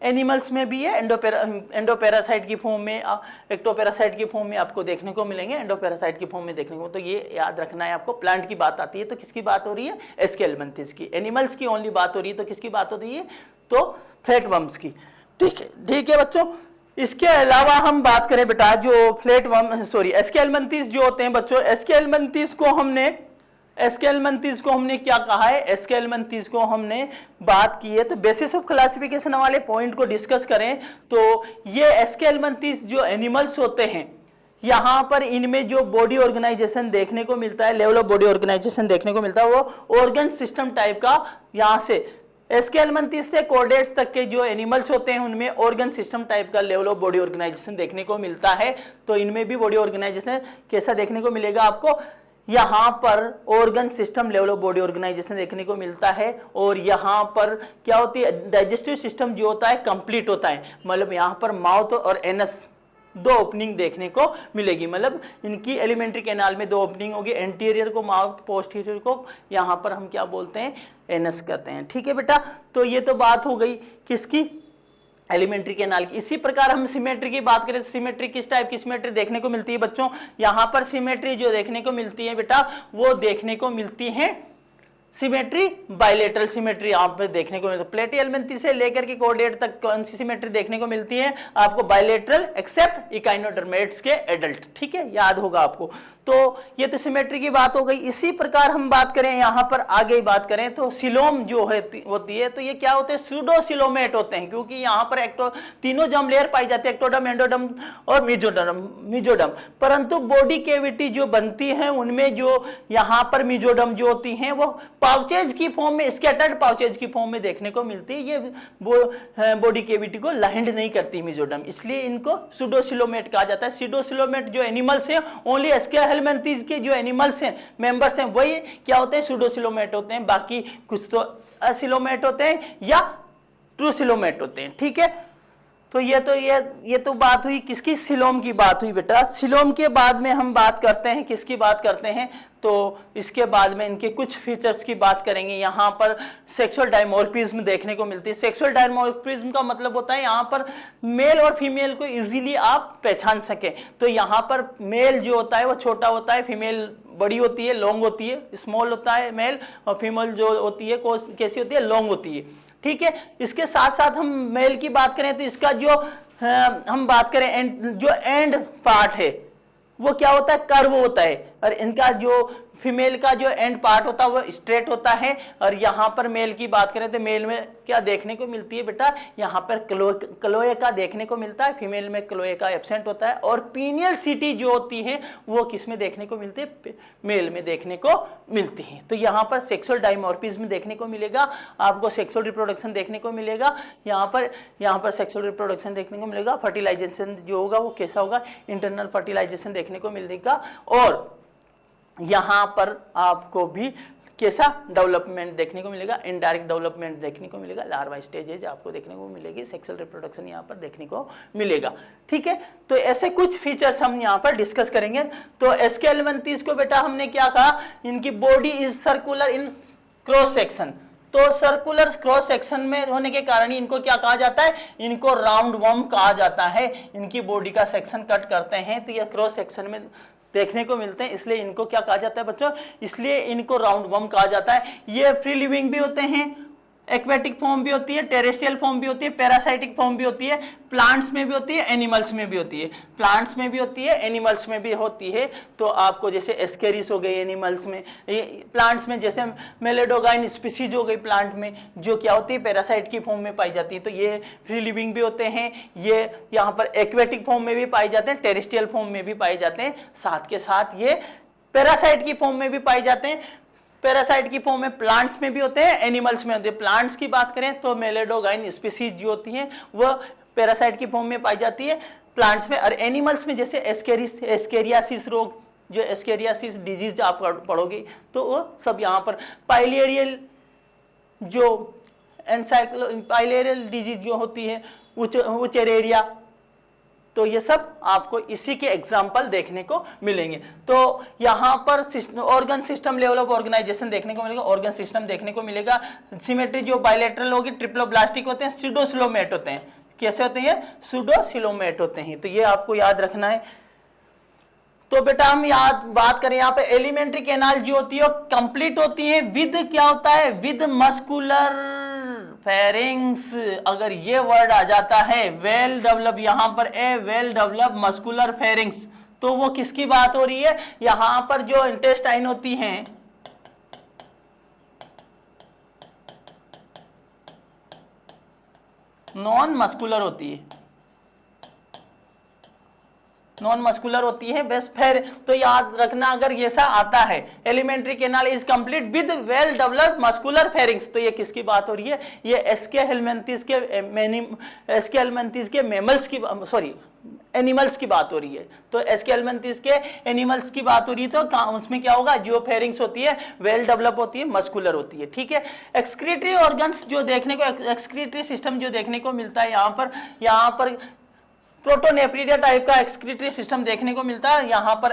एनिमल्स में भी ये एंडोपैरासाइट की फॉर्म में, एक्टोपैरासाइट की फॉर्म में आपको देखने को मिलेंगे, एंडोपैरासाइट की फॉर्म में देखने को। तो ये याद रखना है आपको। प्लांट की बात आती है तो किसकी बात हो रही है, एस्केलमंथीज की। एनिमल्स की ओनली बात हो रही है तो किसकी बात हो रही है, तो फ्लैटवर्म्स की, ठीक है। ठीक है बच्चों, इसके अलावा हम बात करें बेटा जो फ्लैटवर्म, सॉरी, एस्केलमंथीज जो होते हैं बच्चों, एस्केलमंथीज को हमने क्या कहा है, एस्केलमंथीज को हमने बात की है। तो बेसिस ऑफ क्लासिफिकेशन वाले पॉइंट को डिस्कस करें तो ये एस्केलमंथीज जो एनिमल्स होते हैं, यहाँ पर इनमें जो बॉडी ऑर्गेनाइजेशन देखने को मिलता है, लेवल ऑफ बॉडी ऑर्गेनाइजेशन देखने को मिलता है, वो ऑर्गन सिस्टम टाइप का। यहाँ से एस्केलमंथीज से कॉर्डेट्स तक के जो एनिमल्स होते हैं उनमें ऑर्गन सिस्टम टाइप का लेवल ऑफ बॉडी ऑर्गेनाइजेशन देखने को मिलता है। तो इनमें भी बॉडी ऑर्गेनाइजेशन कैसा देखने को मिलेगा आपको, यहाँ पर organ system level of body organisation देखने को मिलता है। और यहाँ पर क्या होती है, डाइजेस्टिव सिस्टम जो होता है कंप्लीट होता है, मतलब यहाँ पर माउथ और एनस दो ओपनिंग देखने को मिलेगी, मतलब इनकी एलिमेंट्री कैनाल में दो ओपनिंग होगी, एंटीरियर को माउथ, पोस्टीरियर को यहाँ पर हम क्या बोलते हैं, एनस कहते हैं, ठीक है बेटा। तो ये तो बात हो गई किसकी, एलिमेंट्री कैनाल की। इसी प्रकार हम सिमेट्री की बात करें तो सिमेट्री किस टाइप की सिमेट्री देखने को मिलती है बच्चों, यहाँ पर सिमेट्री जो देखने को मिलती है बेटा वो देखने को मिलती है सिमेट्री, बायलेटरल सिमेट्री आप देखने को मिलती है। प्लेटिहेलमिन्थीज से लेकर के कोऑर्डिनेट तक कौन सी सिमेट्री देखने को मिलती है आपको, बायलेटरल एक्सेप्ट इकाइनोडर्मेट्स के एडल्ट, ठीक है, याद होगा आपको। तो ये तो सिमेट्री की बात हो गई। इसी प्रकार हम बात करें यहाँ पर आगे बात करें तो सिलोम जो है होती है, तो ये क्या होते हैं, सूडोसिलोमेट होते हैं, क्योंकि यहाँ पर तीनों जर्म लेयर पाई जाती है, एक्टोडर्म, एंडोडर्म और मीजोडर्म। परंतु बॉडी कैविटी जो बनती है उनमें जो यहाँ पर मीजोडर्म जो होती है वो पाउचेज की फॉर्म में, स्कैटर्ड पाउचेज की फॉर्म में देखने को मिलती है। ये बॉडी कैविटी को लाइंड नहीं करती मीजोडर्म, इसलिए इनको सूडोसिलोमेट कहा जाता है। सूडोसिलोमेट जो एनिमल्स हैं, ओनली एस्केलमंथीज के जो एनिमल्स हैं, मेंबर्स हैं, वही क्या होते हैं, सूडोसिलोमेट होते हैं। बाकी कुछ तो असिलोमेट होते हैं या ट्रूसिलोमेट होते हैं, ठीक है। तो ये तो बात हुई किसकी, सिलोम की बात हुई बेटा। सिलोम के बाद में हम बात करते हैं किसकी बात करते हैं, तो इसके बाद में इनके कुछ फीचर्स की बात करेंगे। यहाँ पर सेक्सुअल डायमॉर्फिज्म देखने को मिलती है। सेक्सुअल डायमॉर्फिज्म का मतलब होता है यहाँ पर मेल और फीमेल को इजीली आप पहचान सके। तो यहाँ पर मेल जो होता है वो छोटा होता है, फीमेल बड़ी होती है, लॉन्ग होती है, स्मॉल होता है मेल, और फीमेल जो होती है कैसी होती है, लॉन्ग होती है, ठीक है। इसके साथ साथ हम मेल की बात करें तो इसका जो हम बात करें जो एंड पार्ट है वो क्या होता है, कर्व होता है, और इनका जो फीमेल का जो एंड पार्ट होता है वो स्ट्रेट होता है। और यहाँ पर मेल की बात करें तो मेल में क्या देखने को मिलती है बेटा, यहाँ पर क्लोएका देखने को मिलता है, फीमेल में क्लोएका एब्सेंट होता है। और पीनियल सिटी जो होती है वो किस में देखने को मिलती है, मेल में देखने को मिलती है। तो यहाँ पर सेक्सुअल डाइमॉर्फिज्म देखने को मिलेगा, आपको सेक्सुअल रिप्रोडक्शन देखने को मिलेगा, यहाँ पर सेक्सुअल रिप्रोडक्शन देखने को मिलेगा। फर्टिलाइजेशन जो होगा वो कैसा होगा, इंटरनल फर्टिलाइजेशन देखने को मिलेगा। और यहाँ पर आपको भी कैसा डेवलपमेंट देखने को मिलेगा, इनडायरेक्ट डेवलपमेंट देखने को मिलेगा, लार्वा स्टेजेज आपको देखने को मिलेगी, सेक्सुअल रिप्रोडक्शन यहाँ पर देखने को मिलेगा। ठीक है, तो ऐसे कुछ फीचर्स हम यहाँ पर डिस्कस करेंगे। तो एस्केलेंथीज को बेटा हमने क्या कहा, इनकी body is circular in cross section. तो सर्कुलर क्रॉस सेक्शन में होने के कारण ही इनको क्या कहा जाता है, इनको राउंड वर्म कहा जाता है। इनकी बॉडी का सेक्शन कट करते हैं तो ये क्रॉस सेक्शन में देखने को मिलते हैं, इसलिए इनको क्या कहा जाता है बच्चों, इसलिए इनको राउंड वर्म कहा जाता है। ये फ्री लिविंग भी होते हैं, एक्वेटिक फॉर्म भी होती है, टेरेस्ट्रियल फॉर्म भी होती है, पैरासाइटिक फॉर्म भी होती है, प्लांट्स में भी होती है, एनिमल्स में भी होती है। प्लांट्स में भी होती है, एनिमल्स में भी होती है। तो आपको जैसे एस्केरिस हो गई एनिमल्स में, प्लांट्स में जैसे मेलेडोगाइन स्पीसीज हो गई प्लांट में, जो क्या होती है पैरासाइट की फॉर्म में पाई जाती है। तो ये फ्री लिविंग भी होते हैं, ये यहाँ पर एक्वेटिक फॉर्म में भी पाए जाते हैं, टेरेस्ट्रियल फॉर्म में भी पाए जाते हैं, साथ के साथ ये पैरासाइट की फॉर्म में भी पाए जाते हैं। पैरासाइट की फॉर्म में प्लांट्स में भी होते हैं, एनिमल्स में होते हैं। प्लांट्स की बात करें तो मेलेडोगाइन स्पीसीज जो होती हैं वो पैरासाइट की फॉर्म में पाई जाती है प्लांट्स में। और एनिमल्स में जैसे एस्केरियासिस रोग, जो एस्केरियासिस डिजीज आप पढ़ोगे तो वो सब यहाँ पर, पाइलेरियल जो पाइलेरियल डिजीज जो होती है, उचेरेरिया, तो ये सब आपको इसी के एग्जाम्पल देखने को मिलेंगे। तो यहाँ पर organ system level of organisation देखने को मिलेगा, ऑर्गन सिस्टम देखने को मिलेगा। सिमेट्री जो बायलैटरल होगी, ट्रिप्लोब्लास्टिक होते हैं, सूडोसिलोमेट होते हैं। कैसे होते हैं, सूडोसिलोमेट होते हैं। तो ये आपको याद रखना है। तो बेटा हम बात करें यहाँ पे एलिमेंट्री कैनाल जो होती है कंप्लीट होती है विद क्या होता है, विद मस्कुलर फेरिंग्स। अगर ये वर्ड आ जाता है वेल डेवलप, यहाँ पर ए वेल डेवलप मस्कुलर फेरिंग्स, तो वो किसकी बात हो रही है, यहाँ पर जो इंटेस्टाइन होती हैं, नॉन मस्कुलर होती है, नॉन मस्कुलर होती है बस। फिर तो याद रखना अगर ये सा आता है alimentary canal is complete with well developed muscular pharynx, तो ये किसकी बात हो रही है, ये एस्केलेंथीज के मेमल्स की, सॉरी एनिमल्स की बात हो रही है। तो एस्केलेंथीज के एनिमल्स की बात हो रही है, तो उसमें क्या होगा, जो फेरिंग्स होती है वेल डेवलप होती है, मस्कुलर होती है। ठीक है, एक्सक्रीटरी ऑर्गन्स जो देखने को, एक्सक्रीटरी सिस्टम जो देखने को मिलता है यहाँ पर प्रोटोनेफ्रिडिया टाइप का एक्सक्रीटरी सिस्टम देखने को मिलता है। यहाँ पर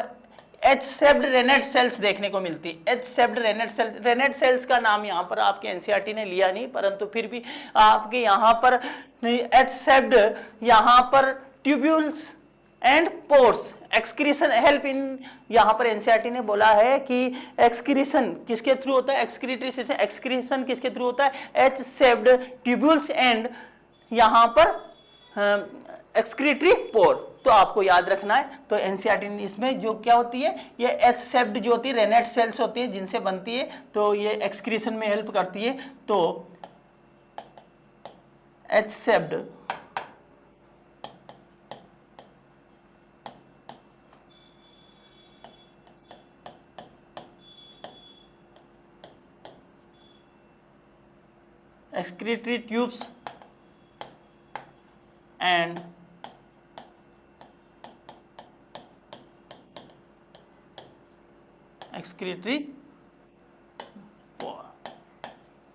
एच शेप्ड रेनेट सेल्स देखने को मिलती है। एच शेप्ड रेनेट सेल्स का नाम यहाँ पर आपके एनसीईआरटी ने लिया नहीं, परंतु फिर भी आपके यहाँ पर एच शेप्ड, यहाँ पर tubules and pores excretion help in, यहाँ पर एनसीईआरटी ने बोला है कि एक्सक्रीशन किसके थ्रू होता है, एक्सक्रीटरी सिस्टम, एक्सक्रीशन किसके थ्रू होता है, एच शेप्ड ट्यूब्यूल्स एंड यहाँ पर एक्सक्रीटरी पोर। तो आपको याद रखना है। तो एनसीईआरटी इसमें जो क्या होती है, ये एच शेप्ड जो होती है रेनेट सेल्स होती है जिनसे बनती है, तो ये एक्सक्रीशन में हेल्प करती है। तो H shaped excretory tubes and excretory pore।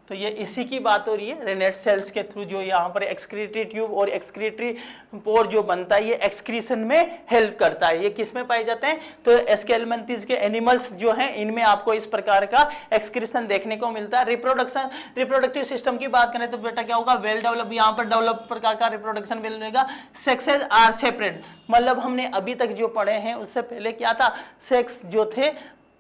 तो ये इसी की बात हो रही है, रेनेट सेल्स के थ्रू जो यहाँ पर एक्सक्रीटरी ट्यूब और एक्सक्रीटरी पोर जो बनता है, ये एक्सक्रीशन में हेल्प करता है। ये किस में पाए जाते हैं, तो एस्केलेंथीज के एनिमल्स जो हैं इनमें आपको इस प्रकार का एक्सक्रीशन देखने को मिलता है। रिप्रोडक्टिव सिस्टम की बात करें तो बेटा क्या होगा, वेल डेवलप, यहाँ पर डेवलप प्रकार का रिप्रोडक्शन मिलेगा। सेक्सेस आर सेपरेट, मतलब हमने अभी तक जो पढ़े हैं उससे पहले क्या था, सेक्स जो थे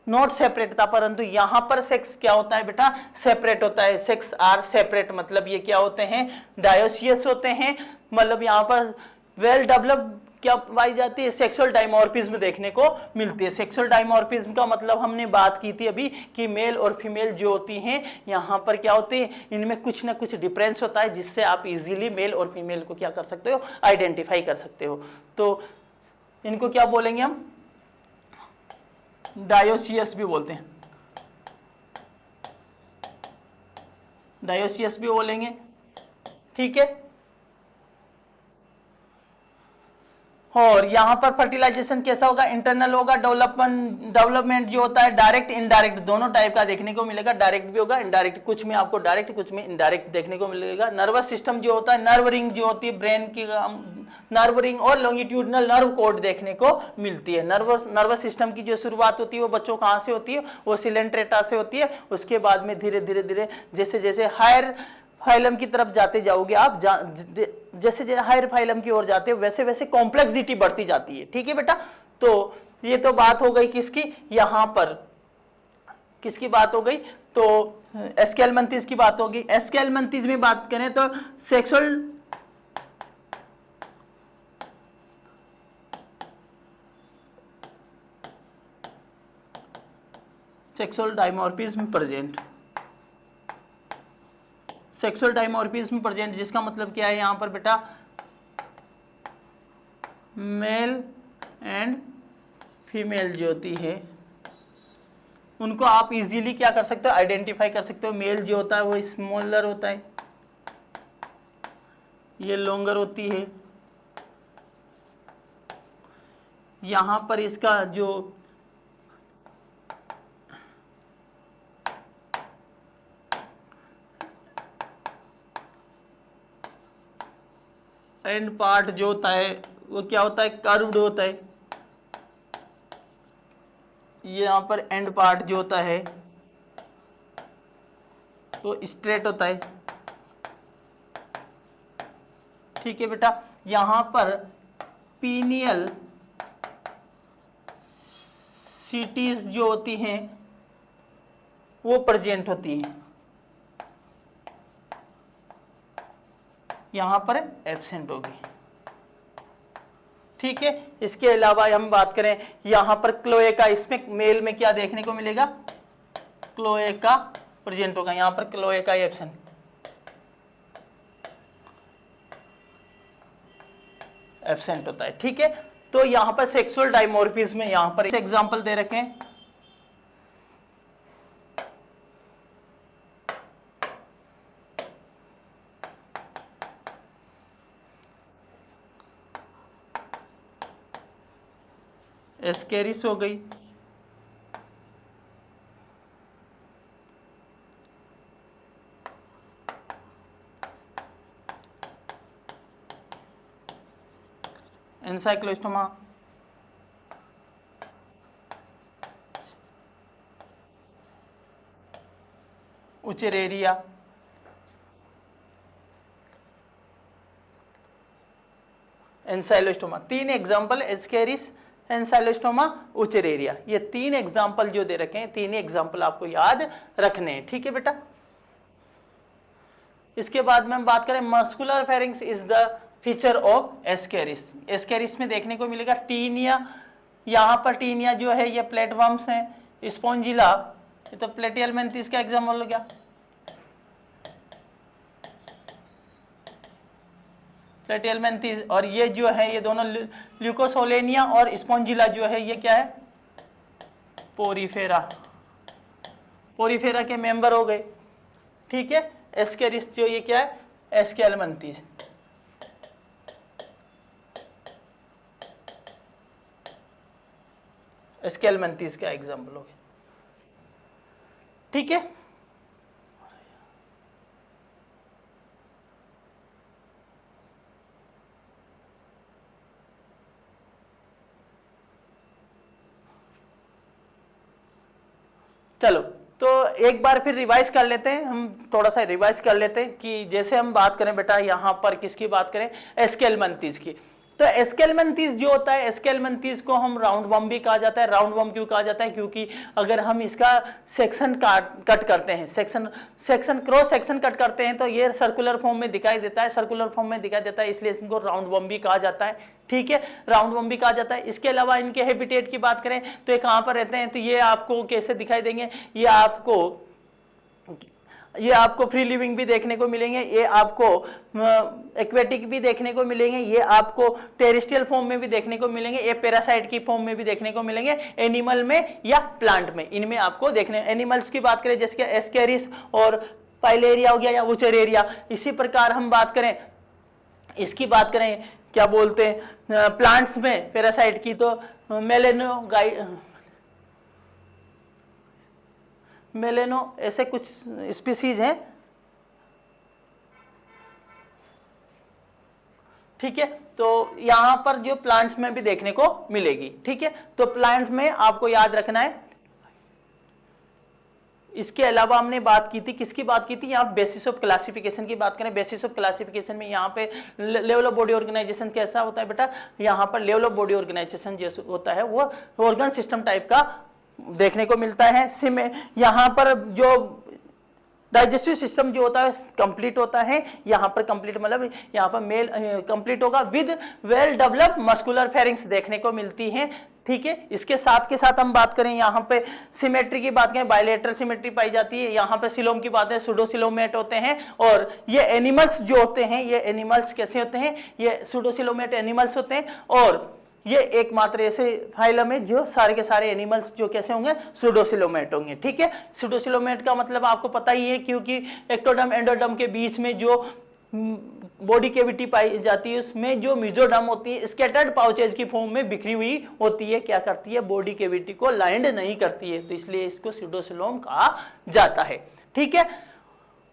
नॉट सेपरेट था, परंतु यहाँ पर सेक्स क्या होता है बेटा, सेपरेट होता है। सेक्स आर सेपरेट मतलब ये क्या होते हैं, डायोसियस होते हैं। मतलब यहाँ पर वेल डेवलप्ड क्या पाई जाती है, सेक्सुअल डाइमॉर्फिज्म देखने को मिलती है। सेक्सुअल डाइमॉर्फिज्म का मतलब हमने बात की थी अभी कि मेल और फीमेल जो होती हैं यहाँ पर क्या होते हैं, इनमें कुछ ना कुछ डिफरेंस होता है जिससे आप इजीली मेल और फीमेल को क्या कर सकते हो, आइडेंटिफाई कर सकते हो। तो इनको क्या बोलेंगे हम, डायोसियस भी बोलते हैं, डायोसियस भी बोलेंगे, ठीक है। और यहाँ पर फर्टिलाइजेशन कैसा होगा, इंटरनल होगा, डेवलपमेंट जो होता है डायरेक्ट इनडायरेक्ट दोनों टाइप का देखने को मिलेगा, डायरेक्ट भी होगा इनडायरेक्ट, कुछ में आपको डायरेक्ट कुछ में इनडायरेक्ट देखने को मिलेगा। नर्वस सिस्टम जो होता है, नर्व रिंग जो होती है ब्रेन की, नर्व रिंग और लॉन्गिट्यूडनल नर्व कोड देखने को मिलती है। नर्वस सिस्टम की जो शुरुआत होती है वो बच्चों कहाँ से होती है, वो सिलेंट्रेटा से होती है। उसके बाद में धीरे धीरे धीरे जैसे जैसे हायर फाइलम की तरफ जाते जाओगे आप, जैसे जैसे हायर फाइलम की ओर जाते हो वैसे वैसे कॉम्प्लेक्सिटी बढ़ती जाती है, ठीक है बेटा। तो ये तो बात हो गई किसकी, यहाँ पर किसकी बात हो गई, तो एस्केलमंथीज की बात होगी। एस्केलमंथीज में बात करें तो sexual dimorphism present, sexual dimorphism present जिसका मतलब क्या है यहाँ पर बेटा, मेल एंड फीमेल जो होती है उनको आप इजीली क्या कर सकते हो, आइडेंटिफाई कर सकते हो। मेल जो होता है वो स्मॉलर होता है, ये लॉन्गर होती है। यहाँ पर इसका जो एंड पार्ट जो होता है वो क्या होता है, कर्व्ड होता है। ये यहाँ पर एंड पार्ट जो होता है तो स्ट्रेट होता है, ठीक है बेटा। यहाँ पर पीनियल सिटीज जो होती हैं वो प्रेजेंट होती हैं, यहाँ पर एब्सेंट होगी, ठीक है। इसके अलावा हम बात करें यहाँ पर क्लोएका, इसमें मेल में क्या देखने को मिलेगा, क्लोएका प्रेजेंट होगा, यहाँ पर क्लोएका एब्सेंट, एब्सेंट होता है, ठीक है। तो यहाँ पर सेक्सुअल डाइमॉर्फिज्म में यहाँ पर एग्जांपल दे रखे हैं, एस्केरिस हो गई, एनसाइक्लोस्टोमा, उचेरेरिया, एनसाइलोस्टोमा। तीन एग्जाम्पल, एस्केरिस, एनसाइलोस्टोमा, उचेरेरिया, ये तीन एग्जाम्पल जो दे रखे हैं, तीन एग्जाम्पल आपको याद रखने हैं, ठीक है बेटा। इसके बाद में हम बात करें muscular pharynx is the feature of Ascaris. Ascaris में देखने को मिलेगा टीनिया, यहाँ पर टीनिया जो है ये प्लेटवर्म्स हैं, स्पॉन्जिला ये तो प्लेटियलमेंथिस का एग्जाम्पल हो गया, प्लेटियलमेंथिस। और ये जो है ये दोनों ल्यूकोसोलेनिया और स्पॉन्जिला जो है ये क्या है, पोरीफेरा, पोरीफेरा के मेंबर हो गए, ठीक है। एस्केरिस जो ये क्या है, एस्केलमंथिस, एस्केलमंथिस का एग्जाम्पल हो गया, ठीक है। चलो तो एक बार फिर रिवाइज कर लेते हैं, हम थोड़ा सा रिवाइज कर लेते हैं कि जैसे हम बात करें बेटा यहाँ पर किसकी बात करें, एस्केलमंथिस की। तो एस्केलमेंथिस जो होता है, एस्केलमेंथिस को हम राउंड वॉर्म भी कहा जाता है। राउंड वॉर्म क्यों कहा जाता है? क्योंकि अगर हम इसका सेक्शन कट करते हैं, सेक्शन क्रॉस सेक्शन कट करते हैं तो ये सर्कुलर फॉर्म में दिखाई देता है, सर्कुलर फॉर्म में दिखाई देता है, इसलिए इनको राउंड वॉर्म भी कहा जाता है। ठीक है, राउंड वॉर्म भी कहा जाता है। इसके अलावा इनके हैबिटेट की बात करें तो ये कहाँ पर रहते हैं, तो ये आपको कैसे दिखाई देंगे, ये आपको फ्री लिविंग भी देखने को मिलेंगे, ये आपको एक्वेटिक भी देखने को मिलेंगे, ये आपको टेरेस्ट्रियल फॉर्म में भी देखने को मिलेंगे, ये पैरासाइट की फॉर्म में भी देखने को मिलेंगे, एनिमल में या प्लांट में, इनमें आपको देखने। एनिमल्स की बात करें जैसे एस्केरिस और पाइलेरिया हो गया या वुचरेरिया। इसी प्रकार हम बात करें, इसकी बात करें क्या बोलते हैं प्लांट्स में पैरासाइट की, तो मेलेनो ऐसे कुछ स्पीसीज हैं। ठीक है, तो यहां पर जो प्लांट्स में भी देखने को मिलेगी। ठीक है, तो प्लांट्स में आपको याद रखना है। इसके अलावा हमने बात की थी, किसकी बात की थी, यहाँ बेसिस ऑफ क्लासिफिकेशन की बात करें। बेसिस ऑफ क्लासिफिकेशन में यहाँ पे लेवल ऑफ बॉडी ऑर्गेनाइजेशन कैसा होता है बेटा, यहाँ पर लेवल ऑफ बॉडी ऑर्गेनाइजेशन जैसे होता है वो ऑर्गन सिस्टम टाइप का देखने को मिलता है। यहाँ पर जो डाइजेस्टिव सिस्टम जो होता है कंप्लीट होता है, यहाँ पर कंप्लीट मतलब यहाँ पर मेल कंप्लीट होगा with well developed muscular pharynx देखने को मिलती है। ठीक है, इसके साथ के साथ हम बात करें यहाँ पे सिमेट्री की बात करें, बायलेटरल सिमेट्री पाई जाती है। यहाँ पे सिलोम की बात है, सुडोसिलोमेट होते हैं। और ये एनिमल्स जो होते हैं, ये एनिमल्स कैसे होते हैं, ये सुडोसिलोमेट एनिमल्स होते हैं। और ये एकमात्र ऐसे फाइलम है जो सारे के सारे एनिमल्स जो कैसे होंगे, सुडोसिलोमेट होंगे। ठीक है, सुडोसिलोमेट का मतलब आपको पता ही है, क्योंकि एक्टोडर्म एंडोडर्म के बीच में जो बॉडी कैविटी पाई जाती है उसमें जो मेसोडर्म होती है स्कैटर्ड पाउचेज की फॉर्म में बिखरी हुई होती है, क्या करती है, बॉडी कैविटी को लाइंड नहीं करती है, तो इसलिए इसको सुडोसिलोम कहा जाता है। ठीक है,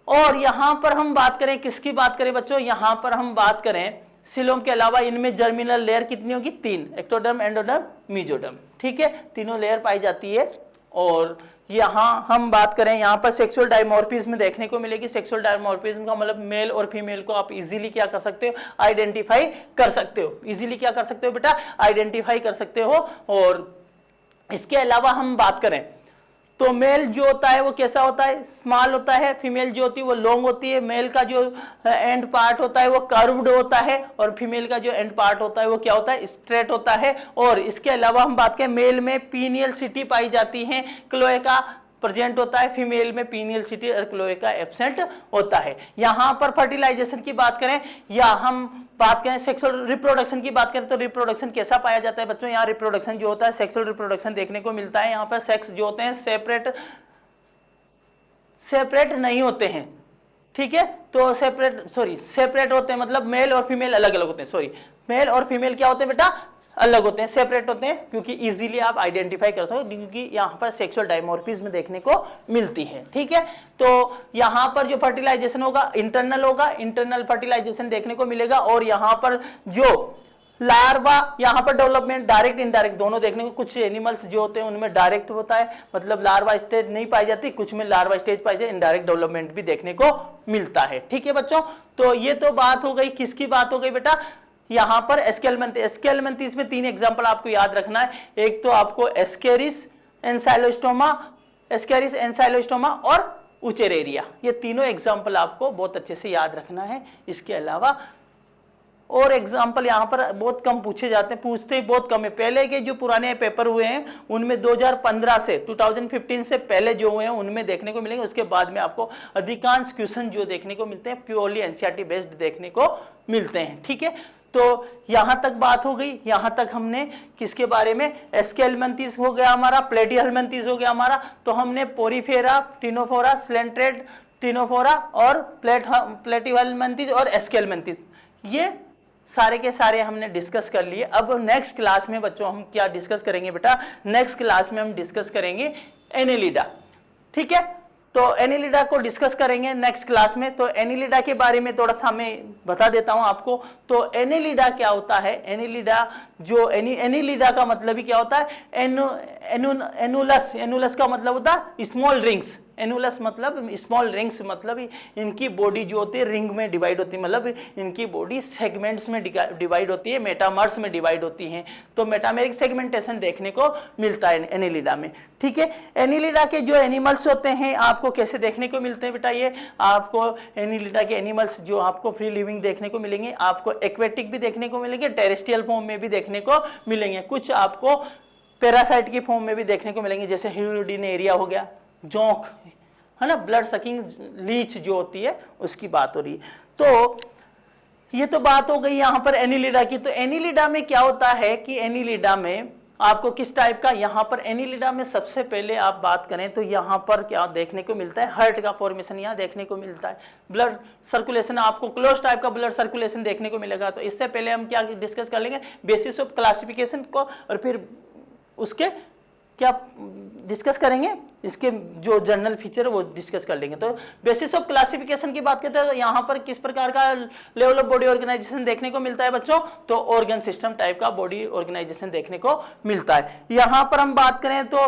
और यहां पर हम बात करें, किसकी बात करें बच्चों, यहां पर हम बात करें सिलोम के अलावा इनमें जर्मिनल लेयर कितनी होगी, 3, एक्टोडर्म एंडोडर्म मेसोडर्म। ठीक है, तीनों लेयर पाई जाती है। और यहाँ हम बात करें, यहाँ पर सेक्सुअल डायमॉर्फिज्म देखने को मिलेगी। सेक्सुअल डायमॉर्फिज्म का मतलब मेल और फीमेल को आप इजीली क्या कर सकते हो, आइडेंटिफाई कर सकते हो। इजीली क्या कर सकते हो बेटा, आइडेंटिफाई कर सकते हो। और इसके अलावा हम बात करें तो मेल जो होता है वो कैसा होता है, स्मॉल होता है। फीमेल जो होती है वो लॉन्ग होती है। मेल का जो एंड पार्ट होता है वो कर्व्ड होता है, और फीमेल का जो एंड पार्ट होता है वो क्या होता है, स्ट्रेट होता है। और इसके अलावा हम बात करें, मेल में पीनियल सिटी पाई जाती है, क्लोएका प्रेजेंट होता है, फीमेल में पीनियल सिटी और क्लोएका एब्सेंट होता है। यहाँ पर फर्टिलाइजेशन की बात करें या हम बात करें सेक्सुअल रिप्रोडक्शन की बात करें, तो रिप्रोडक्शन कैसा पाया जाता है बच्चों, यहाँ रिप्रोडक्शन जो होता है सेक्सुअल रिप्रोडक्शन देखने को मिलता है। यहाँ पर सेक्स जो होते हैं सेपरेट नहीं होते हैं। ठीक है, तो सेपरेट होते हैं, मतलब मेल और फीमेल अलग अलग होते हैं। मेल और फीमेल क्या होते हैं बेटा, अलग होते हैं, सेपरेट होते हैं, क्योंकि इजीली आप आइडेंटिफाई कर सकते हो, क्योंकि यहाँ पर सेक्सुअल डायमॉर्फिज्म देखने को मिलती है। ठीक है, तो यहाँ पर जो फर्टिलाइजेशन होगा इंटरनल होगा, इंटरनल फर्टिलाइजेशन देखने को मिलेगा। और यहाँ पर जो लार्वा, यहाँ पर डेवलपमेंट डायरेक्ट इनडायरेक्ट दोनों देखने को, कुछ एनिमल्स जो होते हैं उनमें डायरेक्ट होता है, मतलब लार्वा स्टेज नहीं पाई जाती, कुछ में लार्वा स्टेज पाई जाती है, इनडायरेक्ट डेवलपमेंट भी देखने को मिलता है। ठीक है बच्चों, तो ये तो बात हो गई, किसकी बात हो गई बेटा, यहाँ पर एस्केलमेंथिस में 3 एग्जाम्पल आपको याद रखना है। एक तो आपको एस्केरिस एंसाइलोस्टोमा और उचेरेरिया, ये तीनों एग्जाम्पल आपको बहुत अच्छे से याद रखना है। इसके अलावा और एग्जाम्पल यहाँ पर बहुत कम पूछे जाते हैं, पूछते ही बहुत कम है। पहले के जो पुराने पेपर हुए हैं उनमें 2015 से 2015 से पहले जो हुए हैं उनमें देखने को मिलेंगे। उसके बाद में आपको अधिकांश क्वेश्चन जो देखने को मिलते हैं प्योरली एनसीईआरटी बेस्ड देखने को मिलते हैं। ठीक है, तो यहाँ तक बात हो गई। यहाँ तक हमने किसके बारे में, एस्केलमेंथिस हो गया हमारा, प्लेटिहेलमिन्थेस हो गया हमारा। तो हमने पोरीफेरा, टिनोफोरा, स्लेंट्रेट टिनोफोरा और प्लेटिहेलमिन्थेस और एस्केलमेंथिस, ये सारे के सारे हमने डिस्कस कर लिए। अब नेक्स्ट क्लास में बच्चों हम क्या डिस्कस करेंगे बेटा, नेक्स्ट क्लास में हम डिस्कस करेंगे एनेलिडा। ठीक है, तो एनेलिडा को डिस्कस करेंगे नेक्स्ट क्लास में। तो एनेलिडा के बारे में थोड़ा सा मैं बता देता हूं आपको। तो एनेलिडा क्या होता है, एनेलिडा का मतलब ही क्या होता है, एनुलस का मतलब होता है स्मॉल रिंग्स। एनुलस मतलब स्मॉल रिंग्स, मतलब इनकी बॉडी जो होती है रिंग में डिवाइड होती है, मतलब इनकी बॉडी सेगमेंट्स में डिवाइड होती है, मेटामर्स में डिवाइड होती हैं। तो मेटामेरिक सेगमेंटेशन देखने को मिलता है एनिलिडा में। ठीक है, एनिलिडा के जो एनिमल्स होते हैं आपको कैसे देखने को मिलते हैं बेटा, ये आपको एनिलिडा के एनिमल्स जो आपको फ्री लिविंग देखने को मिलेंगे, आपको एक्वेटिक भी देखने को मिलेंगे, टेरेस्ट्रियल फॉर्म में भी देखने को मिलेंगे, कुछ आपको पैरासाइट की फॉर्म में भी देखने को मिलेंगे, जैसे ह्यूडिनेरिया हो गया, जोंक है ना, ब्लड सकिंग लीच जो होती है उसकी बात हो रही है। तो ये तो बात हो गई यहाँ पर एनिलिडा की। तो एनिलिडा में क्या होता है कि एनिलिडा में आपको किस टाइप का, यहाँ पर एनिलिडा में सबसे पहले आप बात करें तो यहाँ पर क्या देखने को मिलता है, हार्ट का फॉर्मेशन यहाँ देखने को मिलता है, ब्लड सर्कुलेशन, आपको क्लोज टाइप का ब्लड सर्कुलेशन देखने को मिलेगा। तो इससे पहले हम क्या डिस्कस कर लेंगे, बेसिस ऑफ क्लासिफिकेशन को, और फिर उसके क्या डिस्कस करेंगे, इसके जो जनरल फीचर है वो डिस्कस कर लेंगे। तो बेसिस ऑफ क्लासिफिकेशन की बात करते हैं तो यहाँ पर किस प्रकार का लेवल ऑफ बॉडी ऑर्गेनाइजेशन देखने को मिलता है बच्चों, तो ऑर्गन सिस्टम टाइप का बॉडी ऑर्गेनाइजेशन देखने को मिलता है। यहाँ पर हम बात करें तो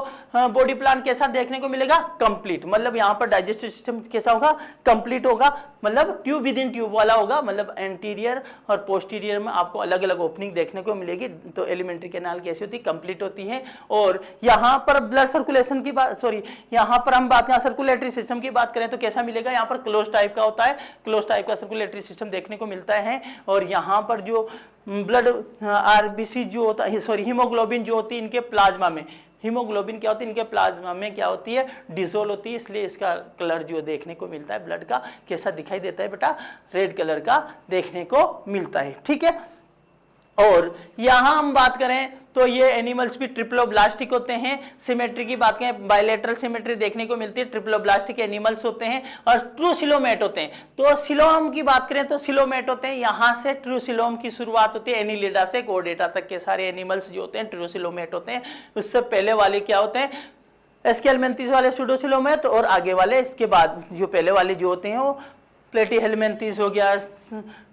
बॉडी प्लान कैसा देखने को मिलेगा, कंप्लीट, मतलब यहाँ पर डाइजेस्टिव सिस्टम कैसा होगा, कंप्लीट होगा, मतलब ट्यूब विद इन ट्यूब वाला होगा, मतलब एंटीरियर और पोस्टीरियर में आपको अलग अलग ओपनिंग देखने को मिलेगी। तो एलिमेंट्री कैनाल कैसी होती है, कंप्लीट होती है। और यहाँ पर ब्लड सर्कुलेशन की बात, सॉरी यहाँ पर हम बात करें सर्कुलेटरी सिस्टम की बात करें तो कैसा मिलेगा, यहाँ पर क्लोज टाइप का होता है, क्लोज टाइप का सर्कुलेटरी सिस्टम देखने को मिलता है। और यहाँ पर जो ब्लड आरबीसी जो होता है, सॉरी हीमोग्लोबिन जो होती है इनके प्लाज्मा में, हीमोग्लोबिन क्या होती है इनके प्लाज्मा में क्या होती है, डिसोल्व होती है, इसलिए इसका कलर जो देखने को मिलता है ब्लड का कैसा दिखाई देता है बेटा, रेड कलर का देखने को मिलता है। ठीक है, और यहाँ हम बात करें तो ये एनिमल्स भी ट्रिप्लोब्लास्टिक होते हैं। सिमेट्री की बात करें, बायलैटरल सिमेट्री देखने को मिलती है, ट्रिप्लोब्लास्टिक एनिमल्स होते हैं और ट्रू सिलोमेट होते हैं। तो सिलोम की बात करें तो सिलोमेट होते हैं, यहाँ से ट्रू सिलोम की शुरुआत होती है, एनिलिडा से कोडेटा तक के सारे एनिमल्स जो होते हैं ट्रू सिलोमेट होते हैं। उससे पहले वाले क्या होते हैं, एस्केलमेंथिस वाले सूडोसिलोमेट, और आगे वाले इसके बाद जो पहले वाले जो होते हैं वो प्लेटीहेलमेंथिस हो गया,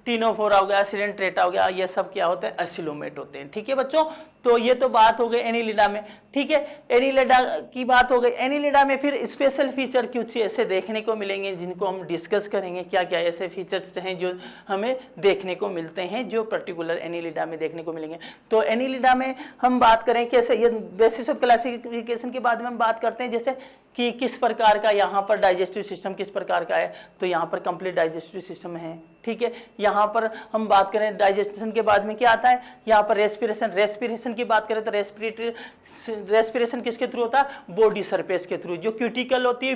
टीनोफोरा हो गया, सिलेंट्रेटा हो गया, ये सब क्या होते हैं, एसिलोमेट होते हैं। ठीक है बच्चों, तो ये तो बात हो गई एनिलिडा में। ठीक है, एनिलिडा की बात हो गई। एनिलिडा में फिर स्पेशल फीचर कुछ ऐसे देखने को मिलेंगे जिनको हम डिस्कस करेंगे, क्या क्या ऐसे फीचर्स हैं जो हमें देखने को मिलते हैं जो पर्टिकुलर एनिलिडा में देखने को मिलेंगे। तो एनिलिडा में हम बात करें कैसे, ये बेसिस ऑफ क्लासिफिकेशन के बाद में हम बात करते हैं जैसे कि किस प्रकार का यहाँ पर डाइजेस्टिव सिस्टम किस प्रकार का है, तो यहाँ पर कंप्लीट डाइजेस्टिव सिस्टम है। ठीक है, यहाँ पर हम बात करें डाइजेस्टेशन के बाद में क्या आता है, यहाँ पर रेस्पिरेशन, रेस्पिरेशन की बात करें तो रेस्पिरेशन किसके थ्रू होता है, बॉडी सरफेस के थ्रू, जो क्यूटिकल होती है,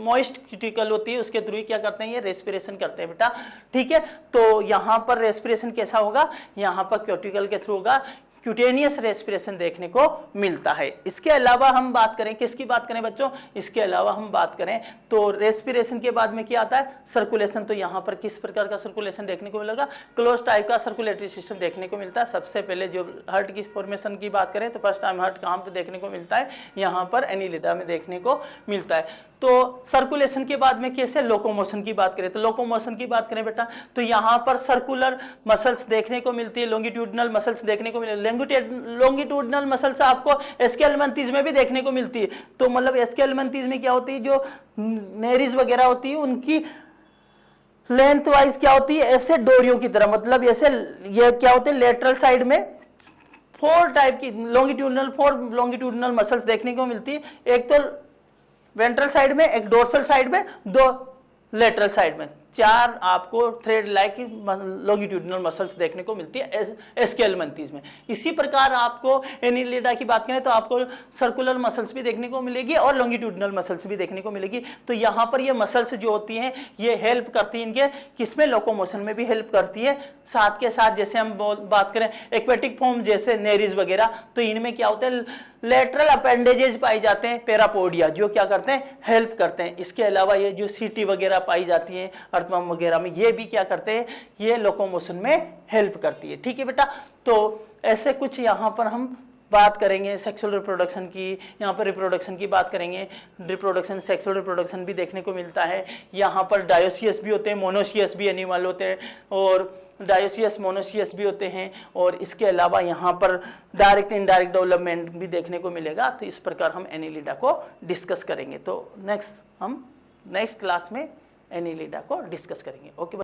मॉइस्ट क्यूटिकल होती है, उसके थ्रू ही क्या करते हैं, ये रेस्पिरेशन करते हैं बेटा। ठीक है, तो यहाँ पर रेस्पिरेशन कैसा होगा, यहाँ पर क्यूटिकल के थ्रू होगा, क्यूटेनियस रेस्पिरेशन देखने को मिलता है। इसके अलावा हम बात करें, किसकी बात करें बच्चों, इसके अलावा हम बात करें तो रेस्पिरेशन के बाद में क्या आता है, सर्कुलेशन। तो यहाँ पर किस प्रकार का सर्कुलेशन देखने को मिलेगा, क्लोज टाइप का सर्कुलेटरी सिस्टम देखने को मिलता है। सबसे पहले जो हार्ट की फॉर्मेशन की बात करें तो फर्स्ट टाइम हार्ट कहाँ पे देखने को मिलता है, यहाँ पर एनिलिडा में देखने को मिलता है। तो सर्कुलेशन के बाद में कैसे, लोकोमोशन की बात करें तो लोकोमोशन की बात करें बेटा तो यहाँ पर सर्कुलर मसल्स देखने को मिलती है, लॉन्गिट्यूडनल मसल्स देखने को मिलती है। लॉन्गिट्यूडनल मसल्स आपको एस्केलमेंथिस में भी देखने को मिलती है। तो मतलब एस्केलमेंथिस में क्या होती है, जो नेरिस वगैरह होती है उनकी लेंथ वाइज क्या होती है, ऐसे डोरियों की तरह, मतलब ऐसे ये क्या होते हैं, लेटरल साइड में फोर टाइप की लॉन्गिट्यूडनल मसल्स देखने को मिलती है। एक तो वेंट्रल साइड में, एक डोर्सल साइड में, दो लेटरल साइड में, चार आपको थ्रेड लाइक लॉन्गिट्यूडनल मसल्स देखने को मिलती है एस्केलमेंथिस में। इसी प्रकार आपको एनिलिडा की बात करें तो आपको सर्कुलर मसल्स भी देखने को मिलेगी और लॉन्गिट्यूडनल मसल्स भी देखने को मिलेगी। तो यहाँ पर ये मसल्स जो होती हैं ये हेल्प करती हैं इनके किसमें, लोकोमोशन में भी हेल्प करती है। साथ के साथ जैसे हम बात करें एक्वेटिक फॉर्म जैसे नेरिस वगैरह, तो इनमें क्या होता है, लेटरल अपेंडेजेस पाए जाते हैं, पैरापोडिया, जो क्या करते हैं, हेल्प करते हैं। इसके अलावा ये जो सीटी वगैरह पाई जाती है अर्थवर्म वगैरह में, ये भी क्या करते हैं, ये लोकोमोशन में हेल्प करती है। ठीक है बेटा, तो ऐसे कुछ यहाँ पर हम बात करेंगे सेक्सुअल रिप्रोडक्शन की, यहाँ पर रिप्रोडक्शन की बात करेंगे, रिप्रोडक्शन सेक्सुअल रिप्रोडक्शन भी देखने को मिलता है। यहाँ पर डायोसियस भी होते हैं, मोनोसियस भी एनिमल होते हैं, और डायोसियस मोनोसियस भी होते हैं, और इसके अलावा यहाँ पर डायरेक्ट इनडायरेक्ट डेवलपमेंट भी देखने को मिलेगा। तो इस प्रकार हम एनिलिडा को डिस्कस करेंगे। तो हम नेक्स्ट क्लास में एनिलिडा को डिस्कस करेंगे। ओके।